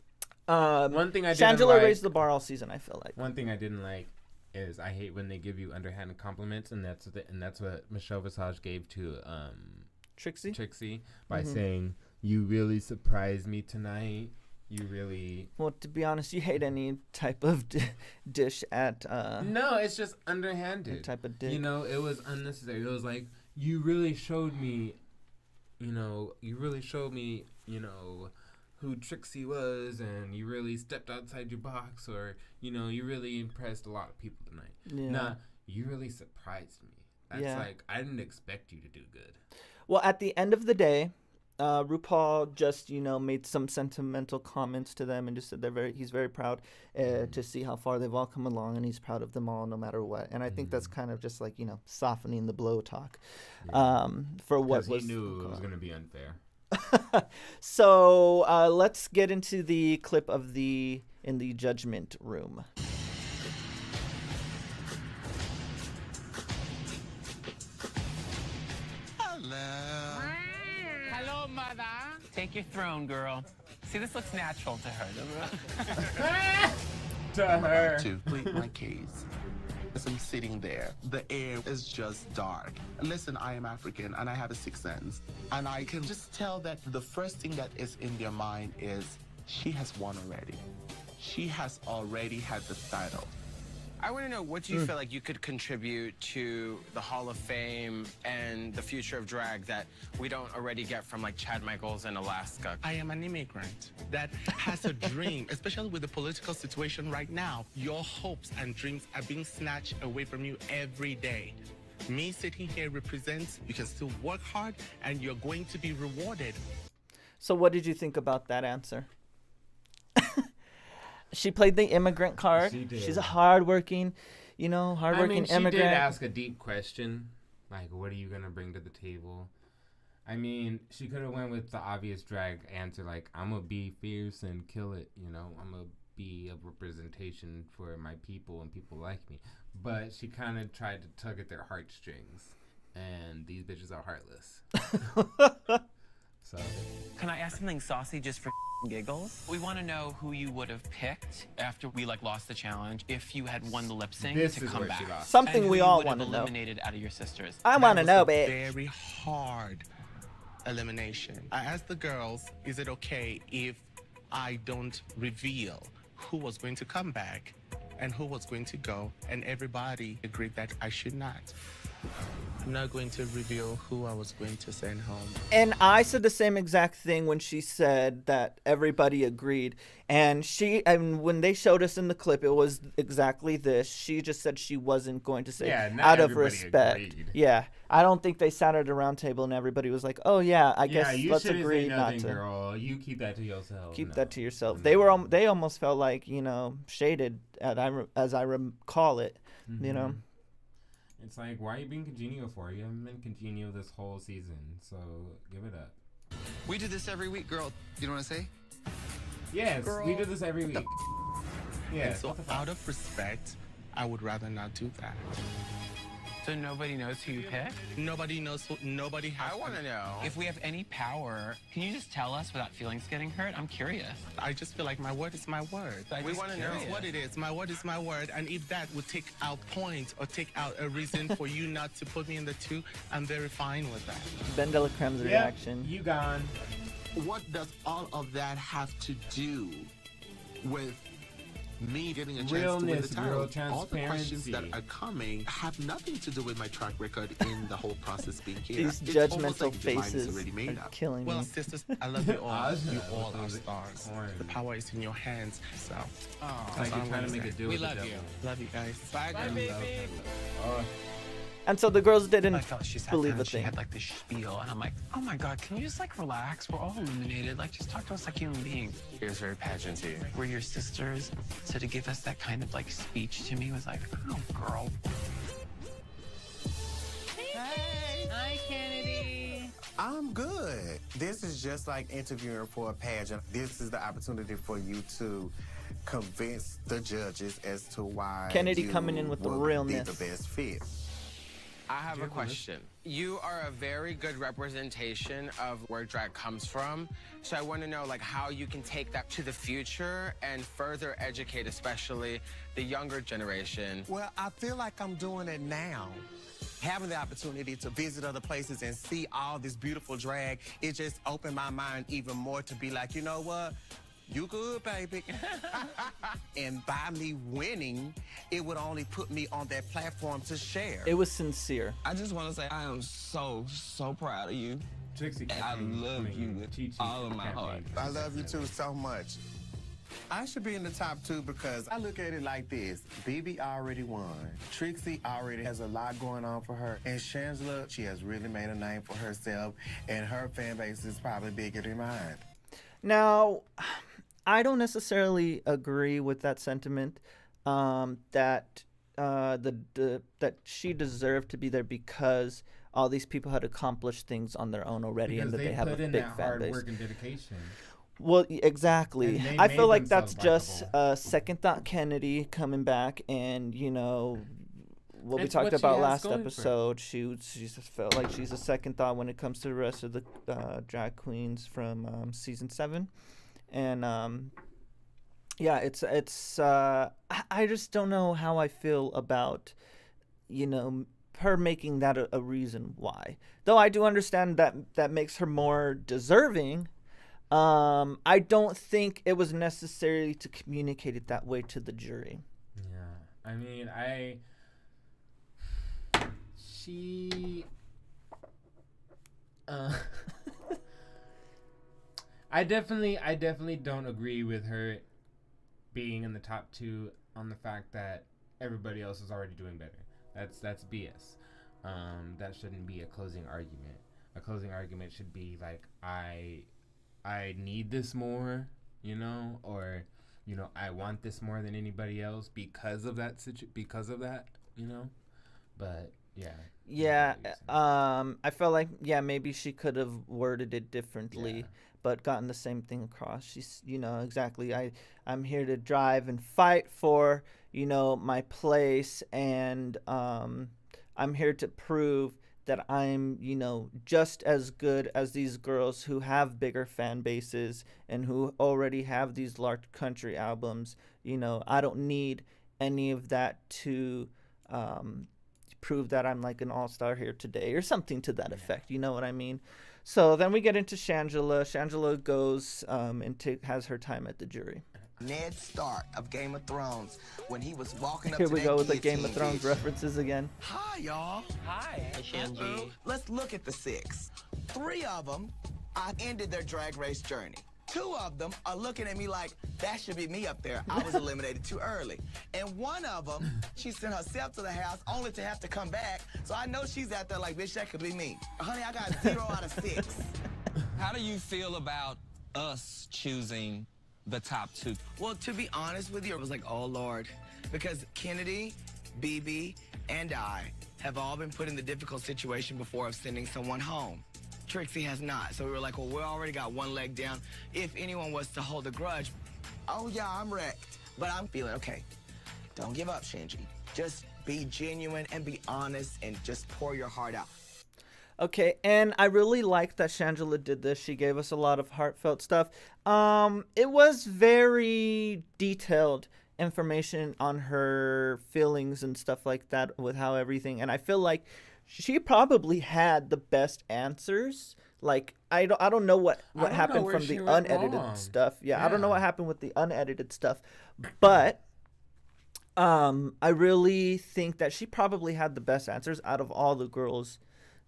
B: One
C: thing I didn't
B: Shangela
C: like-
B: raised the bar all season, I feel like.
C: One thing I didn't like is I hate when they give you underhanded compliments, and that's what Michelle Visage gave to Trixie by saying, "You really surprised me tonight. You really."
B: Well, to be honest, you hate any type of dish at
C: No, it's just underhanded.
B: type of dick.
C: It was unnecessary. It was like you really showed me, who Trixie was, and you really stepped outside your box, or you really impressed a lot of people tonight.
B: Yeah.
C: Nah, you really surprised me. That's
B: Yeah.
C: like I didn't expect you to do good.
B: Well, at the end of the day, RuPaul just made some sentimental comments to them and just said he's very proud to see how far they've all come along, and he's proud of them all no matter what. And I think that's kind of just like softening the blow talk for what
C: Because
B: was.
C: he knew it was going to be unfair.
B: So let's get into the clip in the judgment room.
E: Take your throne, girl. See, this looks natural to her.
C: To her.
H: To plead my case. As I'm sitting there, the air is just dark. Listen, I am African and I have a sixth sense. And I can just tell that the first thing that is in their mind is she has won already. She has already had the title.
E: I want to know, what do you feel like you could contribute to the Hall of Fame and the future of drag that we don't already get from like Chad Michaels in Alaska?
H: I am an immigrant that has a dream, especially with the political situation right now. Your hopes and dreams are being snatched away from you every day. Me sitting here represents you can still work hard and you're going to be rewarded.
B: So what did you think about that answer? She played the immigrant card.
C: She did.
B: She's a hardworking immigrant.
C: She did ask a deep question, like, what are you going to bring to the table? I mean, she could have went with the obvious drag answer, like, I'm going to be fierce and kill it, I'm going to be a representation for my people and people like me. But she kind of tried to tug at their heartstrings, and these bitches are heartless. So,
E: Can I ask something saucy just for giggles? We want to know who you would have picked after we lost the challenge if you had won the lip sync
C: This
E: to
C: is
E: come
C: where she
E: back.
C: lost.
B: Something
E: And
B: we
E: who
B: all
E: you would
B: want
E: have
B: to know.
E: eliminated out of your sisters.
B: I want to know,
H: That was a
B: bitch.
H: very hard elimination. I asked the girls, is it okay if I don't reveal who was going to come back and who was going to go? And everybody agreed that I should not. I'm not going to reveal who I was going to send home.
B: And I said the same exact thing when she said that everybody agreed. And when they showed us in the clip, it was exactly this. She just said she wasn't going to say,
C: Yeah, not
B: out of
C: everybody
B: respect.
C: agreed.
B: Yeah, I don't think they sat at a round table and everybody was like, "Oh yeah, I guess
C: you
B: let's
C: shouldn't
B: agree
C: say
B: not
C: nothing,
B: to
C: girl. You keep that to yourself.
B: keep
C: No.
B: that to yourself."
C: No.
B: They almost felt like shaded, as I recall it.
C: It's like, why are you being congenial for? You haven't been congenial this whole season, so give it up.
I: We do this every week, girl. You know what I say?
C: Yes, we do this every week.
H: And
C: Yes.
H: so out of respect, I would rather not do that.
E: So nobody knows who you picked?
H: Nobody knows who, nobody has.
E: I want to know. If we have any power, can you just tell us without feelings getting hurt? I'm curious.
H: I just feel like my word is my word.
E: We wanna know.
H: That's what it is. My word is my word. And if that would take out points or take out a reason for you not to put me in the two, I'm very fine with that.
B: Ben de la Creme's reaction.
C: You gone.
H: What does all of that have to do with me getting a chance to win
C: Realness,
H: the title?
C: real
H: All the questions that
C: transparency.
H: are coming have nothing to do with my track record in the whole process being here.
B: These
H: It's almost
B: judgmental
H: like the mind is
B: faces
H: already made
B: are
H: up.
B: killing
H: Well,
B: me.
H: sisters, I love you all. You all are
C: Those
H: stars.
C: corn.
H: The power is in your hands. So,
C: Like
H: that's all
C: you're
H: I'm
C: trying to
H: gonna
C: make a
H: say.
C: deal with the devil.
H: Love you guys. Bye,
E: Bye,
H: girl.
E: baby.
B: And so the girls didn't
E: I felt she sat
B: believe
E: down
B: a
E: and she
B: thing.
E: had like this spiel, and I'm like, oh my god, can you just like relax? We're all illuminated. Like, just talk to us like human beings. It was very pageanty. We're your sisters, so to give us that kind of like speech to me was like, oh girl. Hey. Hi, Kennedy.
F: I'm good. This is just like interviewing for a pageant. This is the opportunity for you to convince the judges as to why
B: Kennedy
F: you
B: coming in with the
F: will
B: realness.
F: be the best fit.
E: I have a question. You are a very good representation of where drag comes from. So I want to know like how you can take that to the future and further educate, especially the younger generation.
F: Well, I feel like I'm doing it now. Having the opportunity to visit other places and see all this beautiful drag, it just opened my mind even more to be like, you know what? You good, baby. And by me winning, it would only put me on that platform to share.
B: It was sincere.
J: I just want to say I am so proud of you.
C: Trixie,
J: I love you with all of my heart.
F: I love you too so much. I should be in the top two because I look at it like this. BB already won. Trixie already has a lot going on for her. And Shangela, she has really made a name for herself. And her fan base is probably bigger than mine.
B: Now, I don't necessarily agree with that sentiment that that she deserved to be there because all these people had accomplished things on their own already
C: Because
B: and that they have a
C: put in
B: big
C: that
B: fan
C: hard
B: base.
C: work and dedication.
B: Well, exactly.
C: And they
B: I feel
C: made
B: like that's
C: themselves
B: just
C: likable.
B: Second Thought Kennedy coming back and, what we
C: It's
B: talked
C: what she
B: about
C: has
B: last
C: going for her.
B: episode. She just felt like she's a second thought when it comes to the rest of the drag queens from season 7, and yeah, it's I just don't know how I feel about, her making that a reason why. Though I do understand that makes her more deserving. I don't think it was necessary to communicate it that way to the jury.
C: Yeah, I mean, I definitely don't agree with her being in the top 2 on the fact that everybody else is already doing better. That's BS. That shouldn't be a closing argument. A closing argument should be like, I need this more, or I want this more than anybody else because of that But yeah.
B: I felt like maybe she could have worded it differently, but gotten the same thing across. She's exactly, I'm here to drive and fight for my place, and I'm here to prove that I'm just as good as these girls who have bigger fan bases and who already have these large country albums. I don't need any of that to prove that I'm like an all-star here today, or something to that effect. You know what I mean? So then we get into Shangela. Shangela goes and has her time at the jury.
F: Ned Stark of Game of Thrones, when he was walking up
B: Here
F: to
B: we
F: that
B: go with the
F: guillotine,
B: Game of Thrones
F: bitch.
B: references again.
F: Hi, y'all.
A: Hi, Shanji.
F: Let's look at the 6. 3 of them, I ended their drag race journey. 2 of them are looking at me like, that should be me up there. I was eliminated too early. And 1 of them, she sent herself to the house only to have to come back. So I know she's out there like, bitch, that could be me. Honey, I got 0 out of 6.
J: How do you feel about us choosing the top 2?
F: Well, to be honest with you, I was like, oh, Lord. Because Kennedy, BB, and I have all been put in the difficult situation before of sending someone home. Trixie has not. So we were like, well, we already got 1 leg down. If anyone was to hold a grudge, oh, yeah, I'm wrecked. But I'm feeling, okay, don't give up, Shinji. Just be genuine and be honest and just pour your heart out.
B: Okay, and I really liked that Shangela did this. She gave us a lot of heartfelt stuff. It was very detailed information on her feelings and stuff like that with how everything, and I feel like she probably had the best answers. Like, I don't know what happened from the unedited stuff. Yeah, I don't know what happened with the unedited stuff, but I really think that she probably had the best answers out of all the girls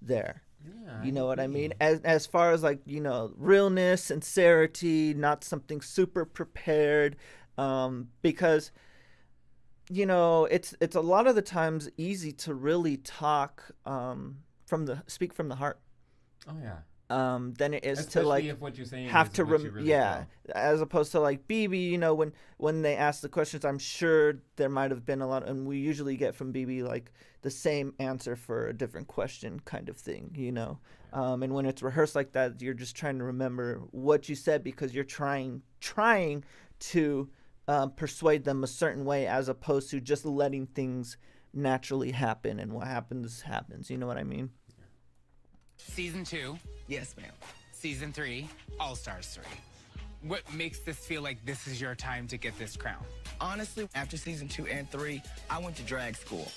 B: there.
C: Yeah,
B: you know what I mean? As far as like, realness, sincerity, not something super prepared, because it's a lot of the times easy to really talk speak from the heart.
C: Oh yeah.
B: Than it is
C: Especially
B: to like
C: if what you're saying
B: have
C: is
B: to
C: what you really feel.
B: as opposed to like BB, when they ask the questions, I'm sure there might have been a lot, and we usually get from BB like the same answer for a different question kind of thing, and when it's rehearsed like that, you're just trying to remember what you said because you're trying to persuade them a certain way, as opposed to just letting things naturally happen, and what happens. You know what I mean?
K: Season 2.
F: Yes, ma'am.
K: Season 3. All Stars 3. What makes this feel like this is your time to get this crown?
F: Honestly, after season 2 and 3, I went to drag school.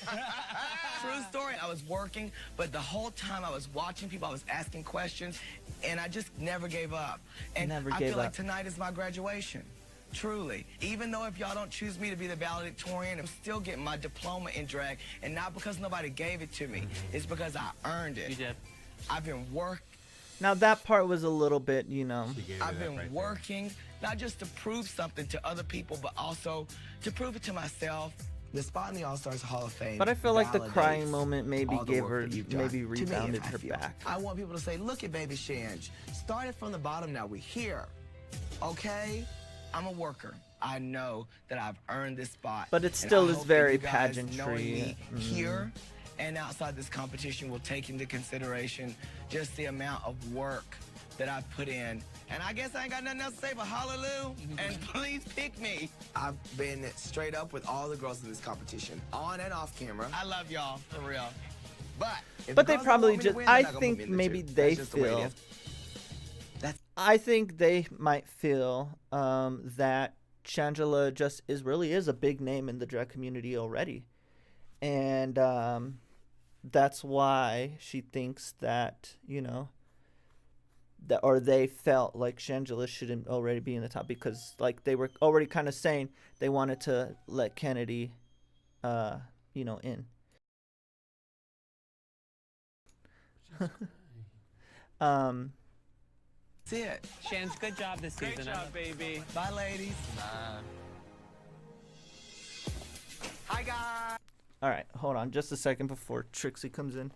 F: True story, I was working, but the whole time I was watching people, I was asking questions, and I just never gave up. And I feel like tonight is my graduation. Truly. Even though if y'all don't choose me to be the valedictorian, I'm still getting my diploma in drag, and not because nobody gave it to me. It's because I earned it.
A: You did.
F: I've been working.
B: Now that part was a little bit,
F: I've been working, not just to prove something to other people, but also to prove it to myself. The spot in the All-Stars Hall of Fame.
B: But I feel like the crying
F: validates
B: moment maybe
F: all the
B: gave
F: work
B: her,
F: that you've done.
B: maybe
F: To me,
B: rebounded
F: I
B: her
F: feel.
B: back.
F: I want people to say, look at baby Shanj. Started from the bottom, now we're here. Okay? I'm a worker. I know that I've earned this spot.
B: But it
F: And
B: still
F: I
B: is
F: hope that
B: very
F: you guys,
B: pageantry.
F: knowing me here and outside this competition will take into consideration just the amount of work that I've put in. And I guess I ain't got nothing else to say but hallelujah and please pick me. I've been straight up with all the girls in this competition, on and off camera. I love y'all, for real. But if
B: But
F: the
B: they
F: girls don't
B: probably
F: want me to
B: just,
F: win, they're
B: I
F: not gonna put me
B: think
F: in the
B: maybe
F: jury.
B: they
F: That's just the way it
B: feel,
F: is.
B: I think they might feel that Shangela just really is a big name in the drag community already. And that's why she thinks that, or they felt like Shangela shouldn't already be in the top because like they were already kind of saying they wanted to let Kennedy, in.
F: That's it.
A: Shans, good job this season.
F: Great job, baby. Bye, ladies. Hi, guys.
B: All right, hold on just a second before Trixie comes in.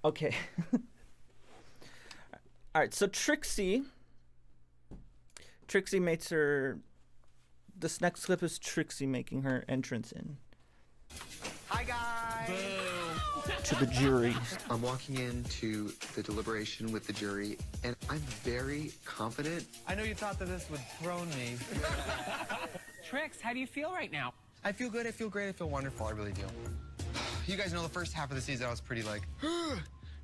B: Okay. All right, so Trixie makes her. This next clip is Trixie making her entrance in.
F: Hi, guys.
B: To the jury.
G: I'm walking into the deliberation with the jury, and I'm very confident.
F: I know you thought that this would throw me.
K: Trix, how do you feel right now?
I: I feel good, I feel great, I feel wonderful, I really do. You guys know the first half of the season I was pretty like,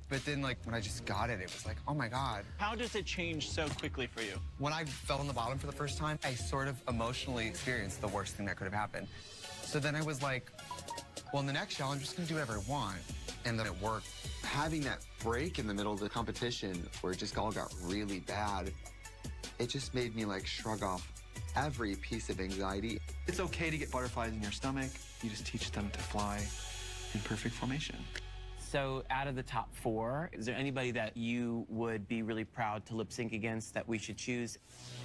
I: but then like when I just got it, it was like, oh my God.
L: How does it change so quickly for you?
I: When I fell on the bottom for the first time, I sort of emotionally experienced the worst thing that could have happened. So then I was like, well, in the next show, I'm just gonna do whatever I want. And then it worked.
G: Having that break in the middle of the competition where it just all got really bad, it just made me like shrug off every piece of anxiety.
L: It's okay to get butterflies in your stomach. You just teach them to fly in perfect formation.
M: So out of the top 4, is there anybody that you would be really proud to lip sync against that we should choose?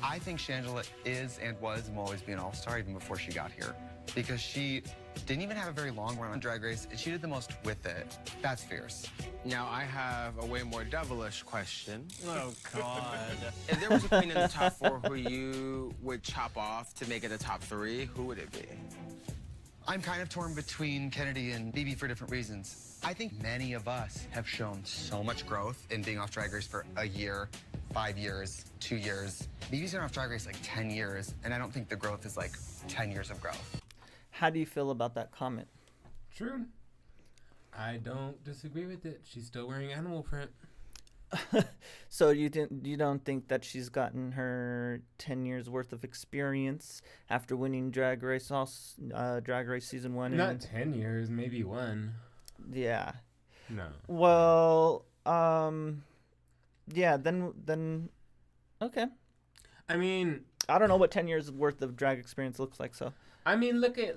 I: I think Shangela is and was and will always be an all-star even before she got here. Because she didn't even have a very long run on Drag Race, and she did the most with it. That's fierce.
C: Now, I have a way more devilish question.
A: Oh, God.
C: If there was a queen in the top 4 who you would chop off to make it a top 3, who would it be?
I: I'm kind of torn between Kennedy and BB for different reasons. I think many of us have shown so much growth in being off Drag Race for a year, 5 years, 2 years. BB's been off Drag Race like 10 years, and I don't think the growth is like 10 years of growth.
B: How do you feel about that comment?
C: True. I don't disagree with it. She's still wearing animal print.
B: So you don't think that she's gotten her 10 years worth of experience after winning Drag Race season 1?
C: Not 10 years, maybe 1.
B: Yeah.
C: No.
B: Well, yeah, then okay.
C: I mean,
B: I don't know what 10 years worth of drag experience looks like, so.
C: I mean, look at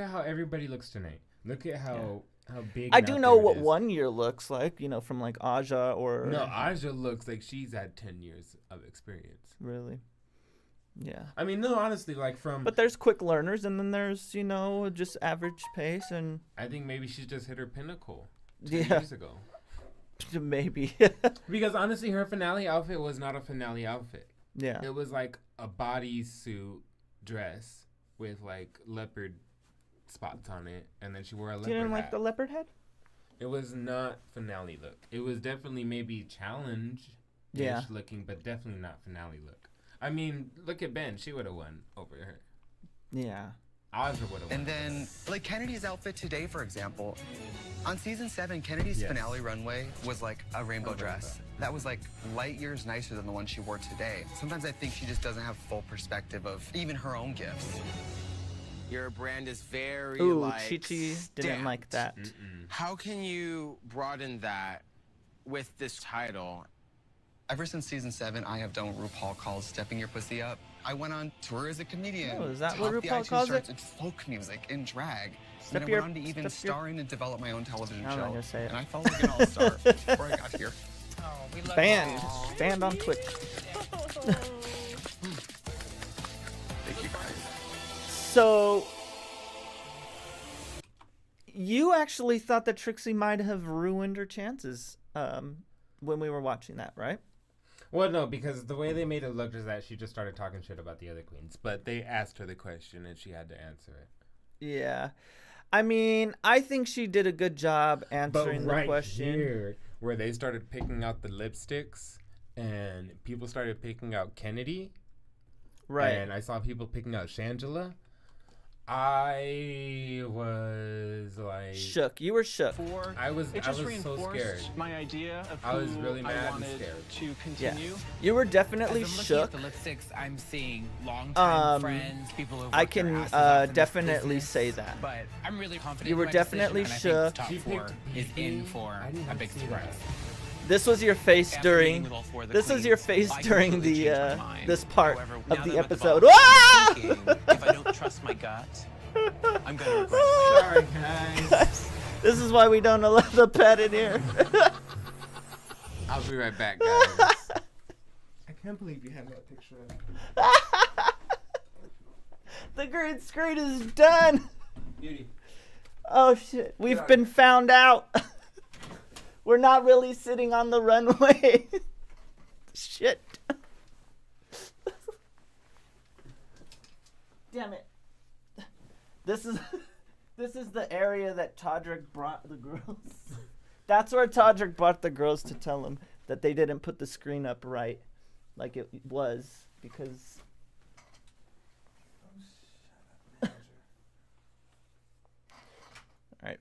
C: how everybody looks tonight. Look at how big.
B: I do know what 1 year looks like, from like Aja or.
C: No, Aja looks like she's had 10 years of experience.
B: Really? Yeah.
C: I mean, no, honestly, like from.
B: But there's quick learners, and then there's just average pace, and.
C: I think maybe she's just hit her pinnacle 10 years ago.
B: Maybe.
C: Because honestly, her finale outfit was not a finale outfit.
B: Yeah.
C: It was like a bodysuit dress with like leopard spots on it, and then she wore a leopard
B: You didn't like
C: hat.
B: the leopard head?
C: It was not finale look. It was definitely maybe challenge looking, but definitely not finale look. I mean, look at Ben. She would have won over her.
B: Yeah.
C: Aja would have won.
I: And then, like Kennedy's outfit today, for example, on season 7, Kennedy's finale runway was like a rainbow dress. That was like light years nicer than the one she wore today. Sometimes I think she just doesn't have full perspective of even her own gifts.
C: Your brand is very
B: Chi-Chi didn't like that.
C: How can you broaden that with this title?
I: Ever since season 7, I have done what RuPaul calls stepping your pussy up. I went on tour as a comedian.
B: Oh, is that what
I: topped the
B: RuPaul
I: iTunes
B: calls
I: charts
B: it?
I: in folk music in drag.
B: Step
I: and I
B: your-
I: went on to even
B: step your-
I: star in and develop my own television
B: I'm not
I: show.
B: gonna say it.
I: And I felt like an all-star before I got here.
K: Oh, we love
B: Banned on Twitch.
I: Thank you guys.
B: So, you actually thought that Trixie might have ruined her chances when we were watching that, right?
C: Well, no, because the way they made it look is that she just started talking shit about the other queens. But they asked her the question, and she had to answer it.
B: Yeah. I mean, I think she did a good job answering
C: but right
B: the question.
C: Here, where they started picking out the lipsticks, and people started picking out Kennedy.
B: Right.
C: And I saw people picking out Shangela. I was like
B: shook. You were shook.
C: I was so scared.
N: My idea of
C: I was
N: who
C: really mad
N: I
C: and
N: wanted
C: scared.
N: to continue.
B: Yeah. You were definitely
K: As I'm
B: shook.
K: looking at the lipsticks, I'm seeing longtime friends, people who've
B: I
K: worked their
B: can
K: asses off in this
B: definitely
K: business,
B: say that.
K: But I'm really confident.
B: You were
K: in my
B: definitely
K: decision, and I
B: shook.
K: think
C: She
K: top 4 is
C: picked
K: in for a big surprise.
B: This was your face
K: After
B: during.
K: meeting with all 4 of the
B: This was your
K: queens,
B: face
K: I
B: during
K: completely
B: the
K: changed my mind.
B: this part
K: However,
B: of
K: now
B: the
K: that I'm at
B: episode.
K: bottom,
B: Ah!
K: I'm thinking, if I don't trust my gut, I'm gonna regret it.
C: Sorry, guys.
B: This is why we don't allow the pet in here.
C: I'll be right back, guys. I can't believe you have that picture of
B: The green screen is done.
C: Beauty.
B: Oh shit, we've been found out. We're not really sitting on the runway. Shit. Damn it. This is the area that Todrick brought the girls. That's where Todrick brought the girls to tell him that they didn't put the screen up right like it was because all right.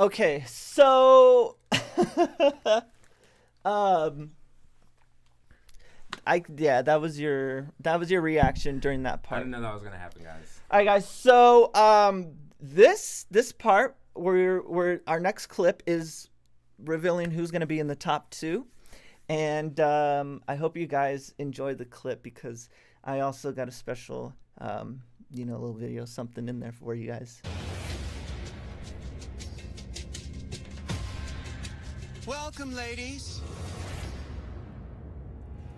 B: Okay, so that was your reaction during that
C: I
B: part.
C: didn't know that was gonna happen, guys.
B: All right, guys. So this part where our next clip is revealing who's gonna be in the top 2, and I hope you guys enjoy the clip because I also got a special little video, something in there for you guys.
F: Welcome, ladies.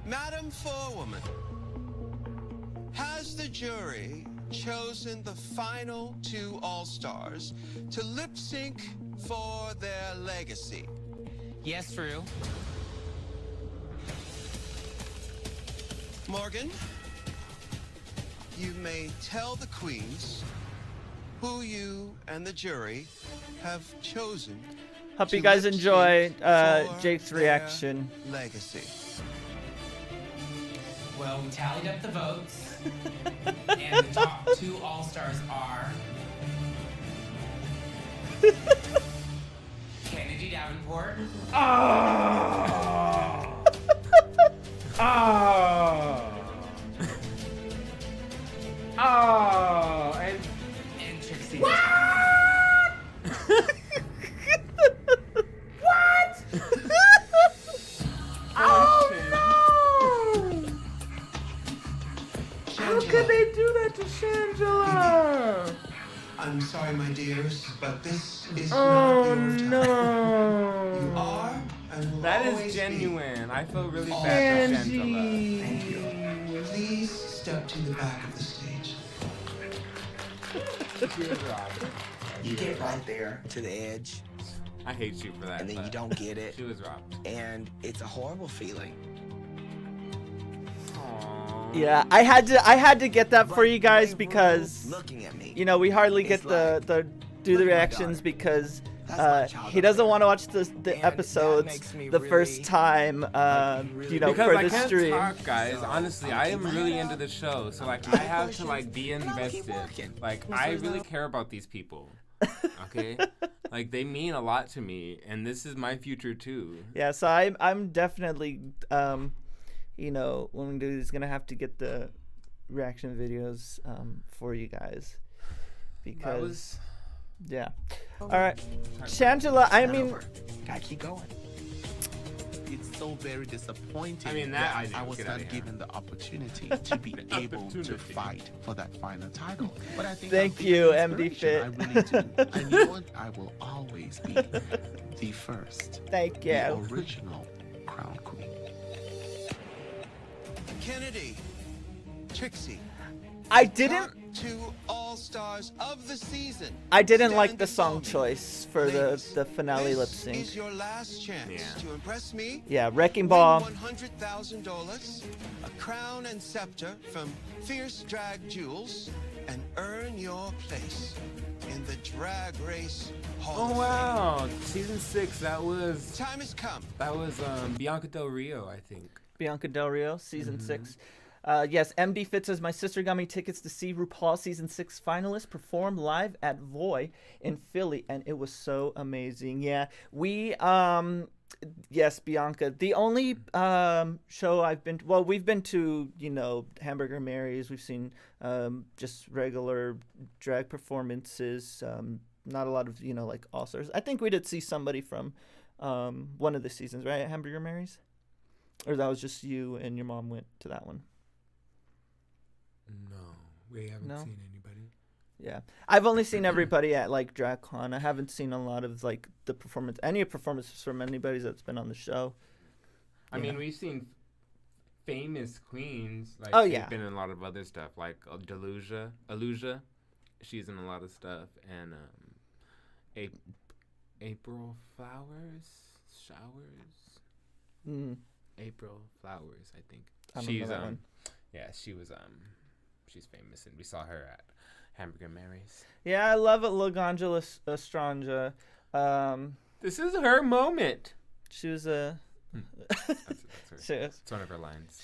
F: Madam Forewoman, has the jury chosen the final 2 All-Stars to lip sync for their legacy?
K: Yes, Rue.
F: Morgan, you may tell the queens who you and the jury have chosen.
B: Hope you
F: to
B: guys
F: lip
B: enjoy
F: sync for
B: Jake's
F: their
B: reaction.
F: legacy.
K: Well, we tallied up the votes, and the top 2 All-Stars are Kennedy Davenport.
C: Oh! Oh!
K: And Trixie.
C: What? Oh no! How could they do that to Shangela?
F: I'm sorry, my dears, but this is
C: Oh
F: not your time.
C: no!
F: You are and will
C: That
F: always
C: is
F: be.
C: genuine. I feel really bad for Shangela.
F: Thank you. Please step to the back of the stage.
E: You get right there to the edge,
C: I hate you for that.
E: and then you
C: but
E: don't get it,
C: She was robbed.
E: and it's a horrible feeling.
B: Yeah, I had to get that for you guys because
E: Looking at me.
B: we hardly get the do the reactions because he doesn't want to watch the episodes
E: makes me
B: the
E: really-
B: first time
C: Because
B: for
C: I
B: the
C: can't
B: stream.
C: talk, guys. Honestly, I am really into the show, so like I have to like be invested. Like I really care about these people. Okay, like they mean a lot to me, and this is my future too.
B: Yeah, so I'm definitely when we do this, gonna have to get the reaction videos for you guys because yeah. All right, Shangela. I mean,
E: Gotta keep going.
H: It's so very disappointing
C: I mean,
H: that
C: I knew.
H: I was
C: Get
H: not
C: outta here.
H: given the opportunity to be able to fight for that final title. But I think
B: Thank
H: I've been
B: you,
H: an
B: MD
H: inspiration.
B: Fit.
H: I really do. I know it. I will always be the first,
B: thank
H: the
B: you.
H: original crown queen.
F: Kennedy, Trixie,
B: I didn't
D: two all-stars of the season.
B: I didn't like the
D: stand
B: song
D: before me.
B: choice for
D: Ladies,
B: the finale lip
D: this
B: sync.
D: is your last chance to impress me.
B: Yeah, Wrecking Ball.
D: Win $100,000, a crown and scepter from Fierce Drag Jewels, and earn your place in the Drag Race Hall
C: Oh
D: of
C: wow, season 6. That was
D: Fame. Time has come.
C: Bianca Del Rio, I think.
B: Bianca Del Rio, season 6. Yes, MD Fit says, my sister got me tickets to see RuPaul season 6 finalists perform live at Voy in Philly, and it was so amazing. Yeah, we, yes, Bianca, the only show we've been to, you know, Hamburger Mary's, we've seen just regular drag performances, not a lot of, you know, like all-stars. I think we did see somebody from one of the seasons, right, at Hamburger Mary's? Or that was just you and your mom went to that one?
C: No, we haven't seen anybody.
B: Yeah, I've only seen everybody at like DragCon. I haven't seen a lot of like any performances from anybody that's been on the show.
C: I mean, we've seen famous queens. Like,
B: yeah,
C: they've been in a lot of other stuff, like Aluja. She's in a lot of stuff, and April April Flowers, I think. She's yeah, she was she's famous, and we saw her at Hamburger Mary's.
B: Yeah, I love it, Laganja Estranja.
C: This is her moment.
B: She was a.
C: That's her. It's one of her lines.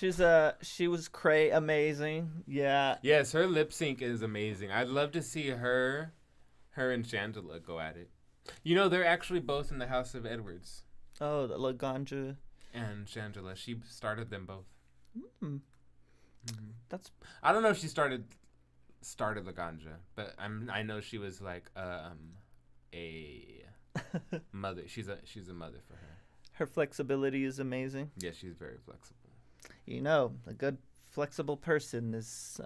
B: She was amazing. Yeah.
C: Yes, her lip sync is amazing. I'd love to see her and Shangela go at it. You know, they're actually both in the House of Edwards.
B: Oh, the Laganja.
C: And Shangela, she started them both.
B: That's.
C: I don't know if she started Laganja, but I know she was like a mother. She's a mother for her.
B: Her flexibility is amazing.
C: Yeah, she's very flexible.
B: You know, a good flexible person is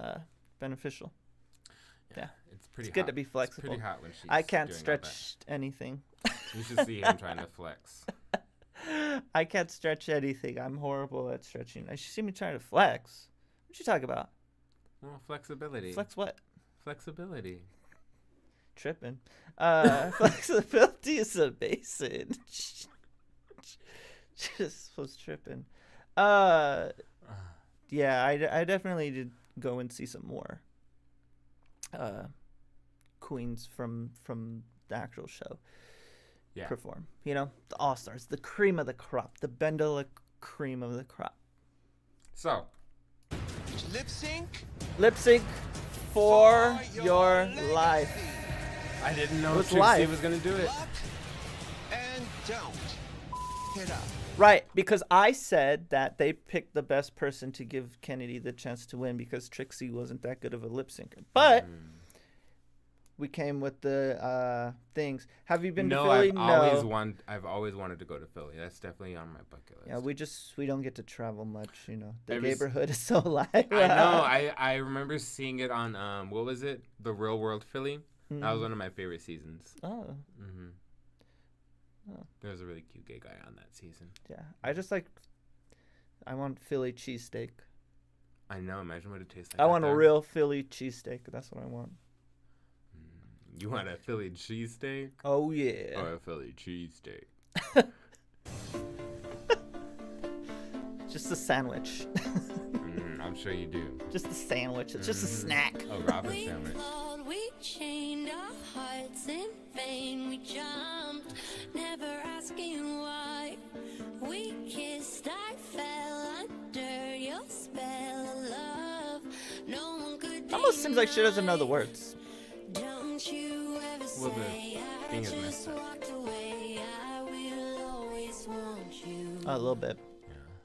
B: beneficial. Yeah,
C: it's pretty.
B: It's good to be flexible.
C: It's pretty hot when she's.
B: I can't
C: doing all
B: stretch anything.
C: You should see him trying to flex.
B: I can't stretch anything. I'm horrible at stretching. You should see me trying to flex. What you talk about?
C: Well, flexibility.
B: Flex what?
C: Flexibility.
B: Tripping. Flexibility is amazing. Just was tripping. Yeah, I definitely did go and see some more queens from the actual show perform. You know, the all-stars, the cream of the crop, the Bendela cream of the crop.
C: So,
D: Lip sync
B: for your life.
C: I didn't know
B: Trixie
C: Trixie was gonna do it.
D: and don't hit up.
B: Right, because I said that they picked the best person to give Kennedy the chance to win because Trixie wasn't that good of a lip syncer. But we came with the things. Have you been to Philly?
C: I've always wanted to go to Philly. That's definitely on my bucket list.
B: Yeah, we don't get to travel much, you know. The neighborhood is so live.
C: I know. I remember seeing it on what was it? The Real World Philly. That was one of my favorite seasons.
B: Oh.
C: There was a really cute gay guy on that season.
B: Yeah, I want Philly cheesesteak.
C: I know. Imagine what it tastes like.
B: I want a real Philly cheesesteak. That's what I want.
C: You want a Philly cheesesteak?
B: Oh yeah.
C: Or a Philly cheesesteak.
B: Just a sandwich.
C: I'm sure you do.
B: Just a sandwich. It's just a snack.
C: A Robin sandwich.
N: We chained our hearts in vain. We jumped, never asking why. We kissed, I fell under your spell of love. No one could.
B: Almost seems like she doesn't know the words.
N: Don't you ever
C: Well, the
N: say
C: thing
N: I
C: is
N: just
C: messed up.
N: walked away. I will always want you.
B: A little bit.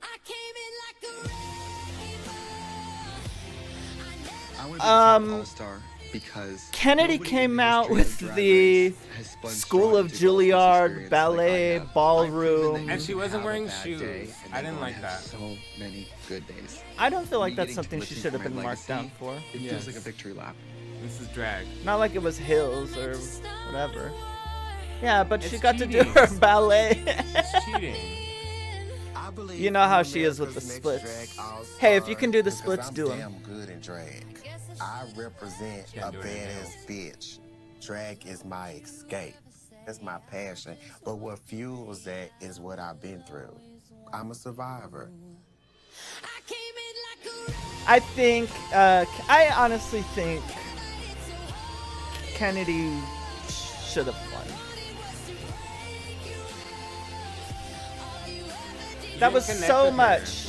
N: I came in like a wrecking ball.
G: I want to be the top all-star because
B: Kennedy
G: nobody
B: came
G: in the
B: out
G: history of
B: with
G: Drag
B: the
G: Race has spun
B: School
G: strong
B: of
G: into golf this
B: Juilliard
G: experience
B: ballet
G: like I have.
B: ballroom.
C: And she wasn't
G: Have a
C: wearing
G: bad
C: shoes.
G: day, and
C: I
G: then
C: didn't
G: go
C: like
G: and have
C: that.
G: So many good days.
B: I don't feel like
G: Me
B: that's
G: getting to
B: something she
G: listen
B: should
G: to
B: have
G: my
B: been marked
G: legacy,
B: down for.
G: It
C: Yes.
G: feels like a victory lap.
C: This is drag.
B: Not like it was Hills or whatever. Yeah, but she
C: It's
B: got to do
C: cheating.
B: her ballet.
C: It's cheating.
D: I
F: I believe
B: You know how she is with the
F: America's
B: splits.
F: Next Drag All-Star
B: Hey, if you can do the
F: because
B: splits,
F: I'm
B: do 'em.
F: damn good in drag. I represent
C: Can't
F: a
C: do it in
F: badass bitch. Drag is my escape. That's my passion. But what fuels that is what I've been through. I'm a survivor.
B: I think, I honestly think Kennedy should have won. That was
C: connect
B: so
C: with her.
B: much.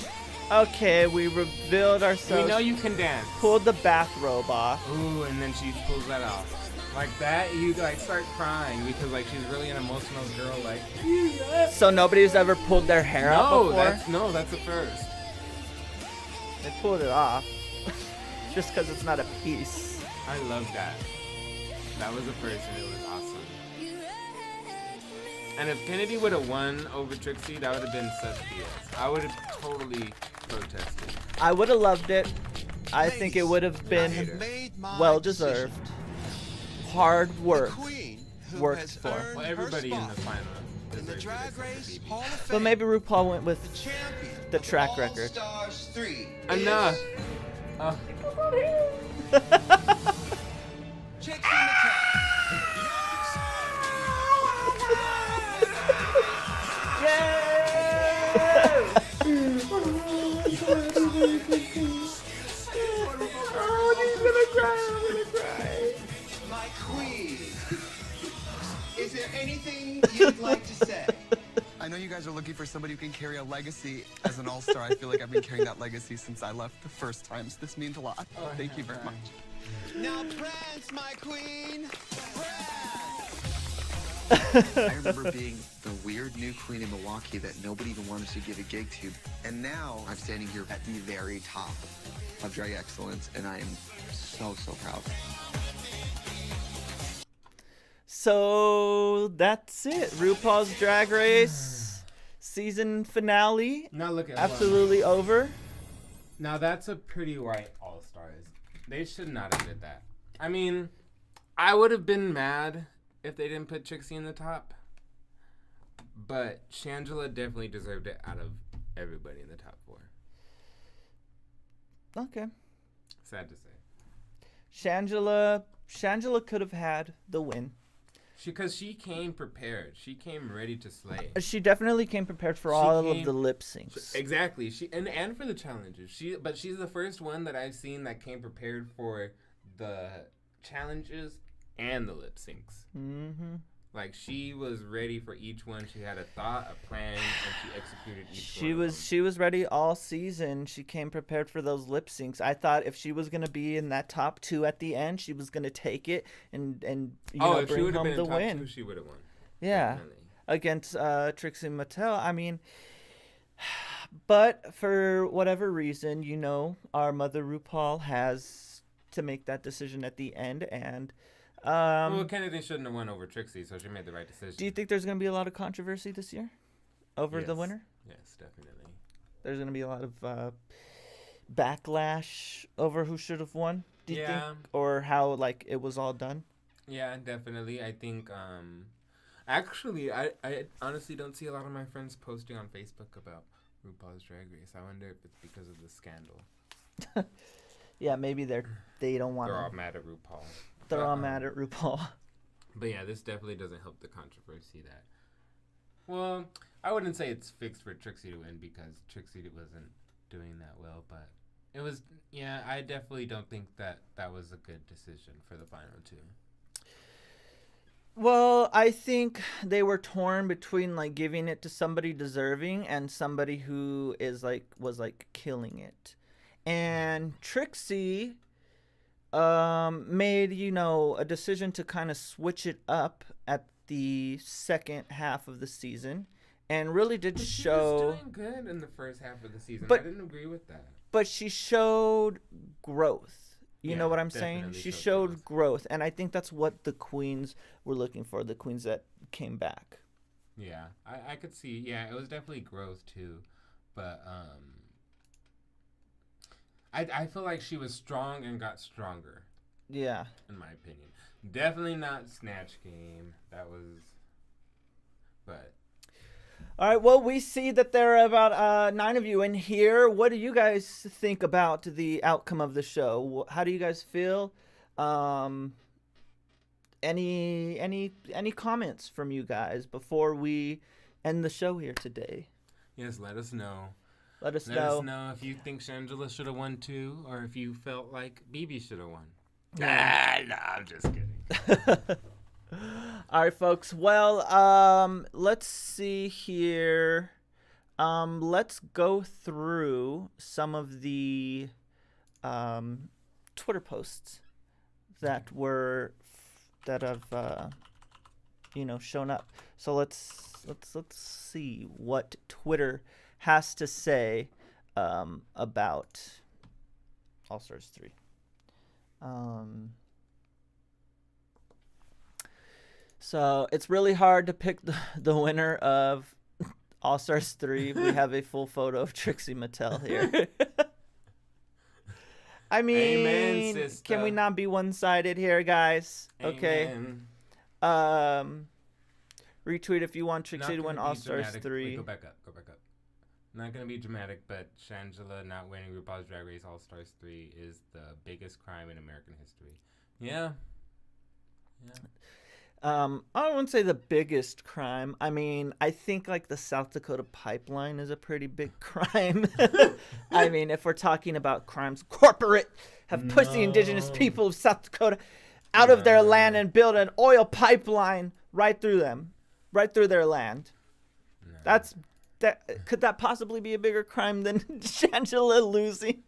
B: Okay, we revealed
C: We
B: ourselves.
C: know you can dance.
B: Pulled the bathrobe off.
C: Ooh, and then she pulls that off. Like that, you like start crying because like she's really an emotional girl. Like,
B: So nobody's ever pulled their hair out before?
C: that's the first.
B: They pulled it off. Just because it's not a piece.
C: I love that. That was the first, and it was awesome. And if Kennedy would have won over Trixie, that would have been such BS. I would have totally protested.
B: I would have loved it. I think it would have been well deserved. Hard work worked for.
C: Well, everybody in the final deserves it.
B: But maybe RuPaul went with the track record.
C: Enough.
F: My queen. Is there anything you'd like to say?
L: I know you guys are looking for somebody who can carry a legacy as an all-star. I feel like I've been carrying that legacy since I left the first time, so this means a lot. Thank you very much.
F: Now prance, my queen.
G: I remember being the weird new queen in Milwaukee that nobody even wanted to give a gig to. And now I'm standing here at the very top of drag excellence, and I am so, so proud.
B: So that's it. RuPaul's Drag Race season finale.
C: Now look at
B: absolutely over.
C: Now that's a pretty white all-stars. They should not have did that. I mean, I would have been mad if they didn't put Trixie in the top. But Shangela definitely deserved it out of everybody in the top 4.
B: Okay.
C: Sad to say.
B: Shangela could have had the win.
C: Because she came prepared. She came ready to slay.
B: She definitely came prepared for all of the lip syncs.
C: Exactly. And for the challenges. She's the first one that I've seen that came prepared for the challenges and the lip syncs.
B: Mm-hmm.
C: Like she was ready for each one. She had a thought, a plan, and she executed each one.
B: She was ready all season. She came prepared for those lip syncs. I thought if she was gonna be in that top 2 at the end, she was gonna take it and bring home the win.
C: 2, she would have won.
B: Yeah, definitely. Against Trixie Mattel. I mean, but for whatever reason, our mother RuPaul has to make that decision at the end and.
C: Well, Kennedy shouldn't have won over Trixie, so she made the right decision.
B: Do you think there's going to be a lot of controversy this year over the winner?
C: Yes, definitely.
B: There's going to be a lot of backlash over who should have won, do you think? Or how, it was all done?
C: Yeah, definitely. I think, actually, I honestly don't see a lot of my friends posting on Facebook about RuPaul's Drag Race. I wonder if it's because of the scandal.
B: Yeah, maybe they don't want to.
C: They're all mad at RuPaul.
B: They're all mad at RuPaul.
C: But yeah, this definitely doesn't help the controversy that... Well, I wouldn't say it's fixed for Trixie to win because Trixie wasn't doing that well, but it was... Yeah, I definitely don't think that was a good decision for the final 2.
B: Well, I think they were torn between giving it to somebody deserving and somebody who was killing it. And Trixie... made a decision to kind of switch it up at the second half of the season, and really did show.
C: She was doing good in the first half of the season.
B: But,
C: I didn't agree with that.
B: But she showed growth. You know what I'm saying? She showed growth, and I think that's what the queens were looking for. The queens that came back.
C: Yeah, I could see. Yeah, it was definitely growth too, but I feel like she was strong and got stronger.
B: Yeah.
C: In my opinion. Definitely not Snatch Game. That was... But...
B: All right, well, we see that there are about 9 of you in here. What do you guys think about the outcome of the show? How do you guys feel? Any comments from you guys before we end the show here today?
C: Yes, let us know.
B: Let us
C: Let
B: know.
C: us know if you think Shangela should have won too, or if you felt like BB should have won.
B: Yeah.
C: Nah, I'm just kidding.
B: All right, folks. Well, let's see here. Let's go through some of the Twitter posts that have shown up. So let's see what Twitter has to say about All Stars 3. So it's really hard to pick the winner of All Stars 3. We have a full photo of Trixie Mattel here. I mean,
C: Amen,
B: can we not be one-sided here, guys? Okay.
C: Amen.
B: Retweet if you want Trixie
C: Not
B: to win
C: gonna be
B: All Stars
C: dramatic.
B: 3.
C: Wait, go back up. Not gonna be dramatic, but Shangela not winning RuPaul's Drag Race All Stars 3 is the biggest crime in American history. Yeah.
B: I wouldn't say the biggest crime. I mean, I think like the South Dakota pipeline is a pretty big crime. I mean, if we're talking about crimes corporate have pushed the indigenous people of South Dakota out of their land and built an oil pipeline right through their land. Could that possibly be a bigger crime than Shangela losing?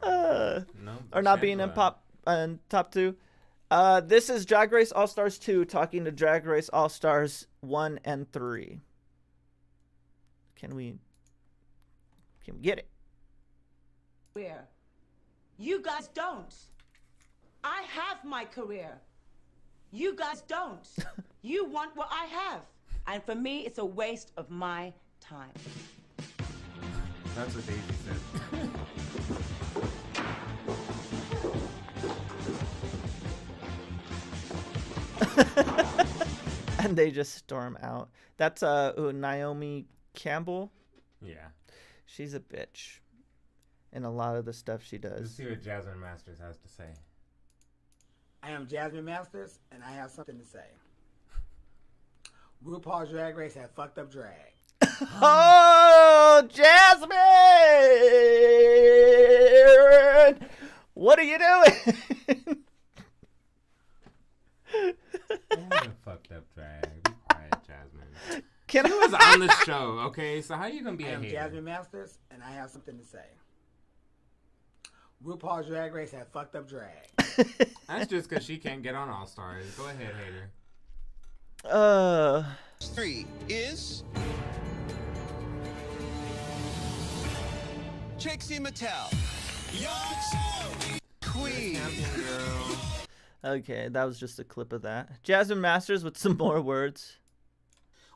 C: No.
B: Or not being in top 2? This is Drag Race All Stars 2 talking to Drag Race All Stars 1 and 3. Can we get it?
O: Where? You guys don't. I have my career. You guys don't. You want what I have. And for me, it's a waste of my time.
C: That's what Daisy said.
B: And they just storm out. That's Naomi Campbell.
C: Yeah.
B: She's a bitch in a lot of the stuff she does.
C: Let's see what Jasmine Masters has to say.
P: I am Jasmine Masters, and I have something to say. RuPaul's Drag Race had fucked up drag.
B: Oh, Jasmine! What are you doing?
C: What a fucked up drag. Be quiet, Jasmine.
B: She
C: was on the show, okay? So how you gonna be
P: I
C: a
P: am
C: hater?
P: Jasmine Masters, and I have something to say. RuPaul's Drag Race had fucked up drag.
C: That's just because she can't get on All Stars. Go ahead, hater.
F: 3 is Trixie Mattel. Queen.
B: Okay, that was just a clip of that. Jasmine Masters with some more words.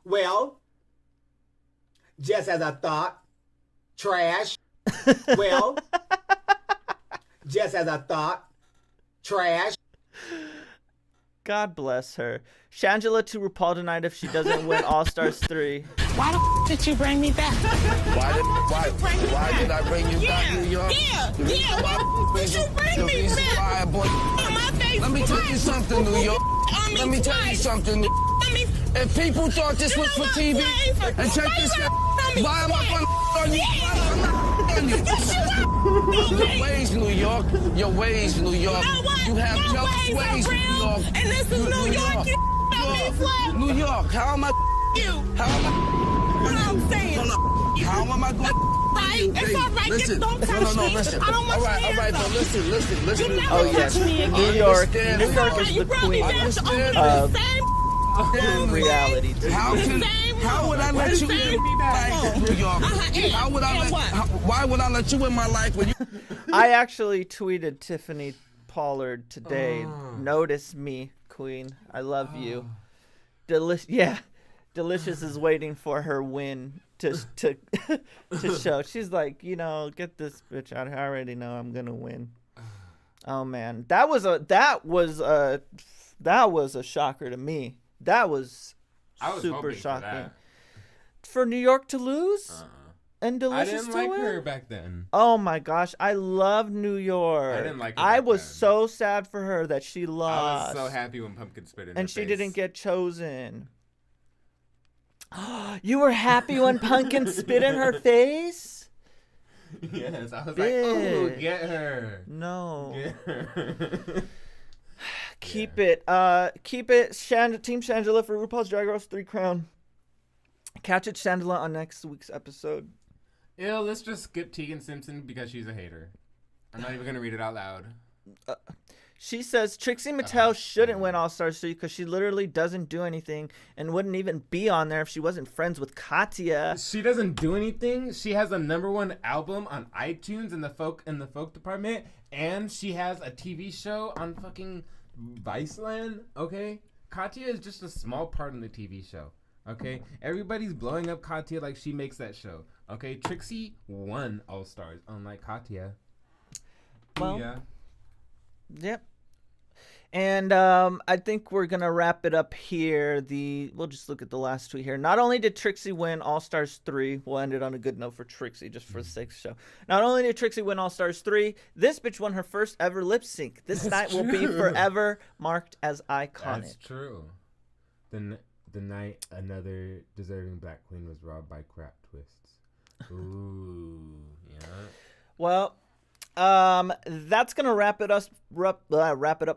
P: Well, just as I thought, trash. Well, just as I thought, trash.
B: God bless her. Shangela to RuPaul tonight if she doesn't win All Stars 3.
Q: Why the did you bring me back?
R: Why did I bring you back, New York?
Q: Why did you bring me back?
R: Let me tell you something, New York. Let me tell you something. If people thought this was for TV, and check this out, why am I going to on you? Your ways, New York. Your ways, New York. You have jealous ways, New York.
Q: And this is New York.
R: New York. How am I? How am I?
Q: What I'm saying.
R: How am I going?
Q: Right? It's all right.
R: Listen.
Q: Don't touch me.
R: Listen.
Q: I don't want
R: all right,
Q: your hands
R: but listen.
Q: You never
B: Oh, yes.
Q: touch me again.
B: New York is
Q: You
B: the
Q: brought me
B: queen
Q: back to open
B: of
Q: the same
B: reality.
R: How would I let you in my life, New York? How would I why would I let you in my life when you?
B: I actually tweeted Tiffany Pollard today. Notice me, queen. I love you. Delicious is waiting for her win to show. She's like, get this bitch out here. I already know I'm gonna win. Oh man, that was a shocker to me. That was super shocking. for New York to lose and Delicious
C: I didn't
B: to
C: like
B: win?
C: her back then.
B: Oh my gosh, I love New York.
C: I didn't like her
B: I
C: back
B: was
C: then.
B: so sad for her that she lost.
C: I was so happy when Pumpkin spit in
B: and
C: her
B: she
C: face.
B: didn't get chosen. You were happy when Pumpkin spit in her face?
C: Yes, I was
B: Bitch.
C: like, oh, get her.
B: No.
C: Get her.
B: Keep it. Keep it. Team Shangela for RuPaul's Drag Race 3 crown. Catch it, Shangela, on next week's episode.
C: Ew, let's just skip Tegan Simpson because she's a hater. I'm not even going to read it out loud.
B: She says Trixie Mattel shouldn't win All Stars 3 because she literally doesn't do anything and wouldn't even be on there if she wasn't friends with Katya.
C: She doesn't do anything. She has a #1 album on iTunes in the folk department, and she has a TV show on fucking Viceland. Okay, Katya is just a small part in the TV show. Okay, everybody's blowing up Katya like she makes that show. Okay, Trixie won All Stars, unlike Katya.
B: Well,
C: yeah.
B: Yep. And I think we're gonna wrap it up here. We'll just look at the last tweet here. Not only did Trixie win All Stars 3, we'll end it on a good note for Trixie, just for the sake of the show. Not only did Trixie win All Stars 3, this bitch won her first ever lip sync. This night will be forever marked as iconic.
C: That's true. The night another deserving black queen was robbed by crap twists. Ooh, yeah.
B: Well, that's gonna wrap it up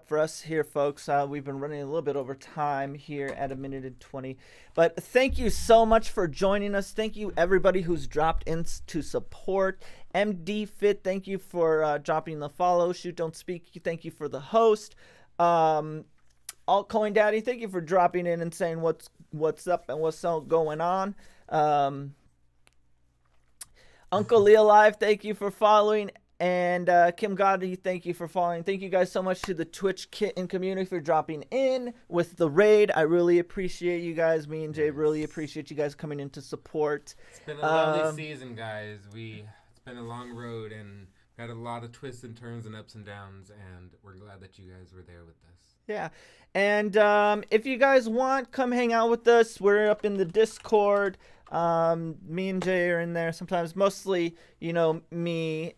B: for us here, folks. We've been running a little bit over time here at 1:20, but thank you so much for joining us. Thank you everybody who's dropped in to support. MD Fit, thank you for dropping the follow. Shoot Don't Speak, thank you for the host. Altcoin Daddy, thank you for dropping in and saying what's up and what's going on. Uncle Lee Alive, thank you for following. And Kim Gotti, thank you for following. Thank you guys so much to the Twitch Kitten community for dropping in with the raid. I really appreciate you guys. Me and Jay really appreciate you guys coming in to support.
C: It's been a lovely season, guys. It's been a long road and had a lot of twists and turns and ups and downs, and we're glad that you guys were there with us.
B: Yeah. And if you guys want, come hang out with us. We're up in the Discord. Me and Jay are in there sometimes, mostly, me,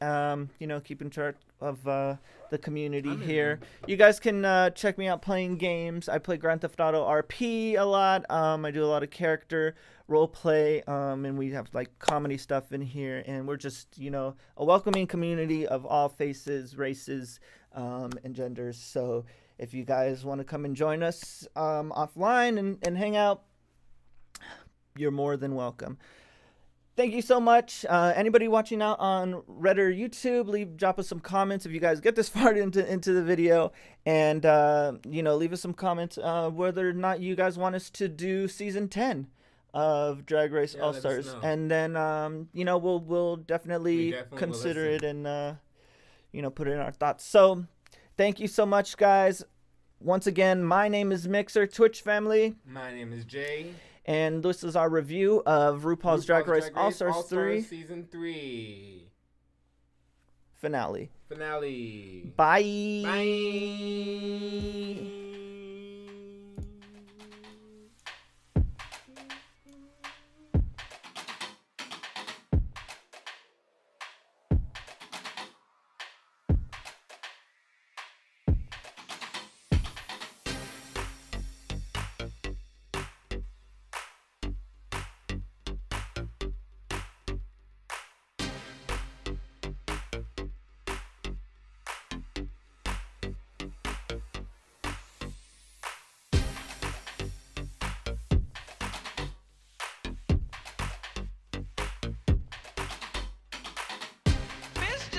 B: keeping track of the community here. You guys can check me out playing games. I play Grand Theft Auto RP a lot. I do a lot of character role play, and we have like comedy stuff in here, and we're just, a welcoming community of all faces, races, and genders. So if you guys want to come and join us offline and hang out, you're more than welcome. Thank you so much. Anybody watching out on Reddit or YouTube, drop us some comments if you guys get this far into the video, and leave us some comments whether or not you guys want us to do season 10 of Drag Race All Stars, and then we'll definitely consider it and put it in our thoughts. So thank you so much, guys. Once again, my name is Myxr, Twitch family.
C: My name is Jay.
B: And this is our review of RuPaul's Drag Race All Stars 3
C: Season 3
B: Finale.
C: Bye.
B: Bye.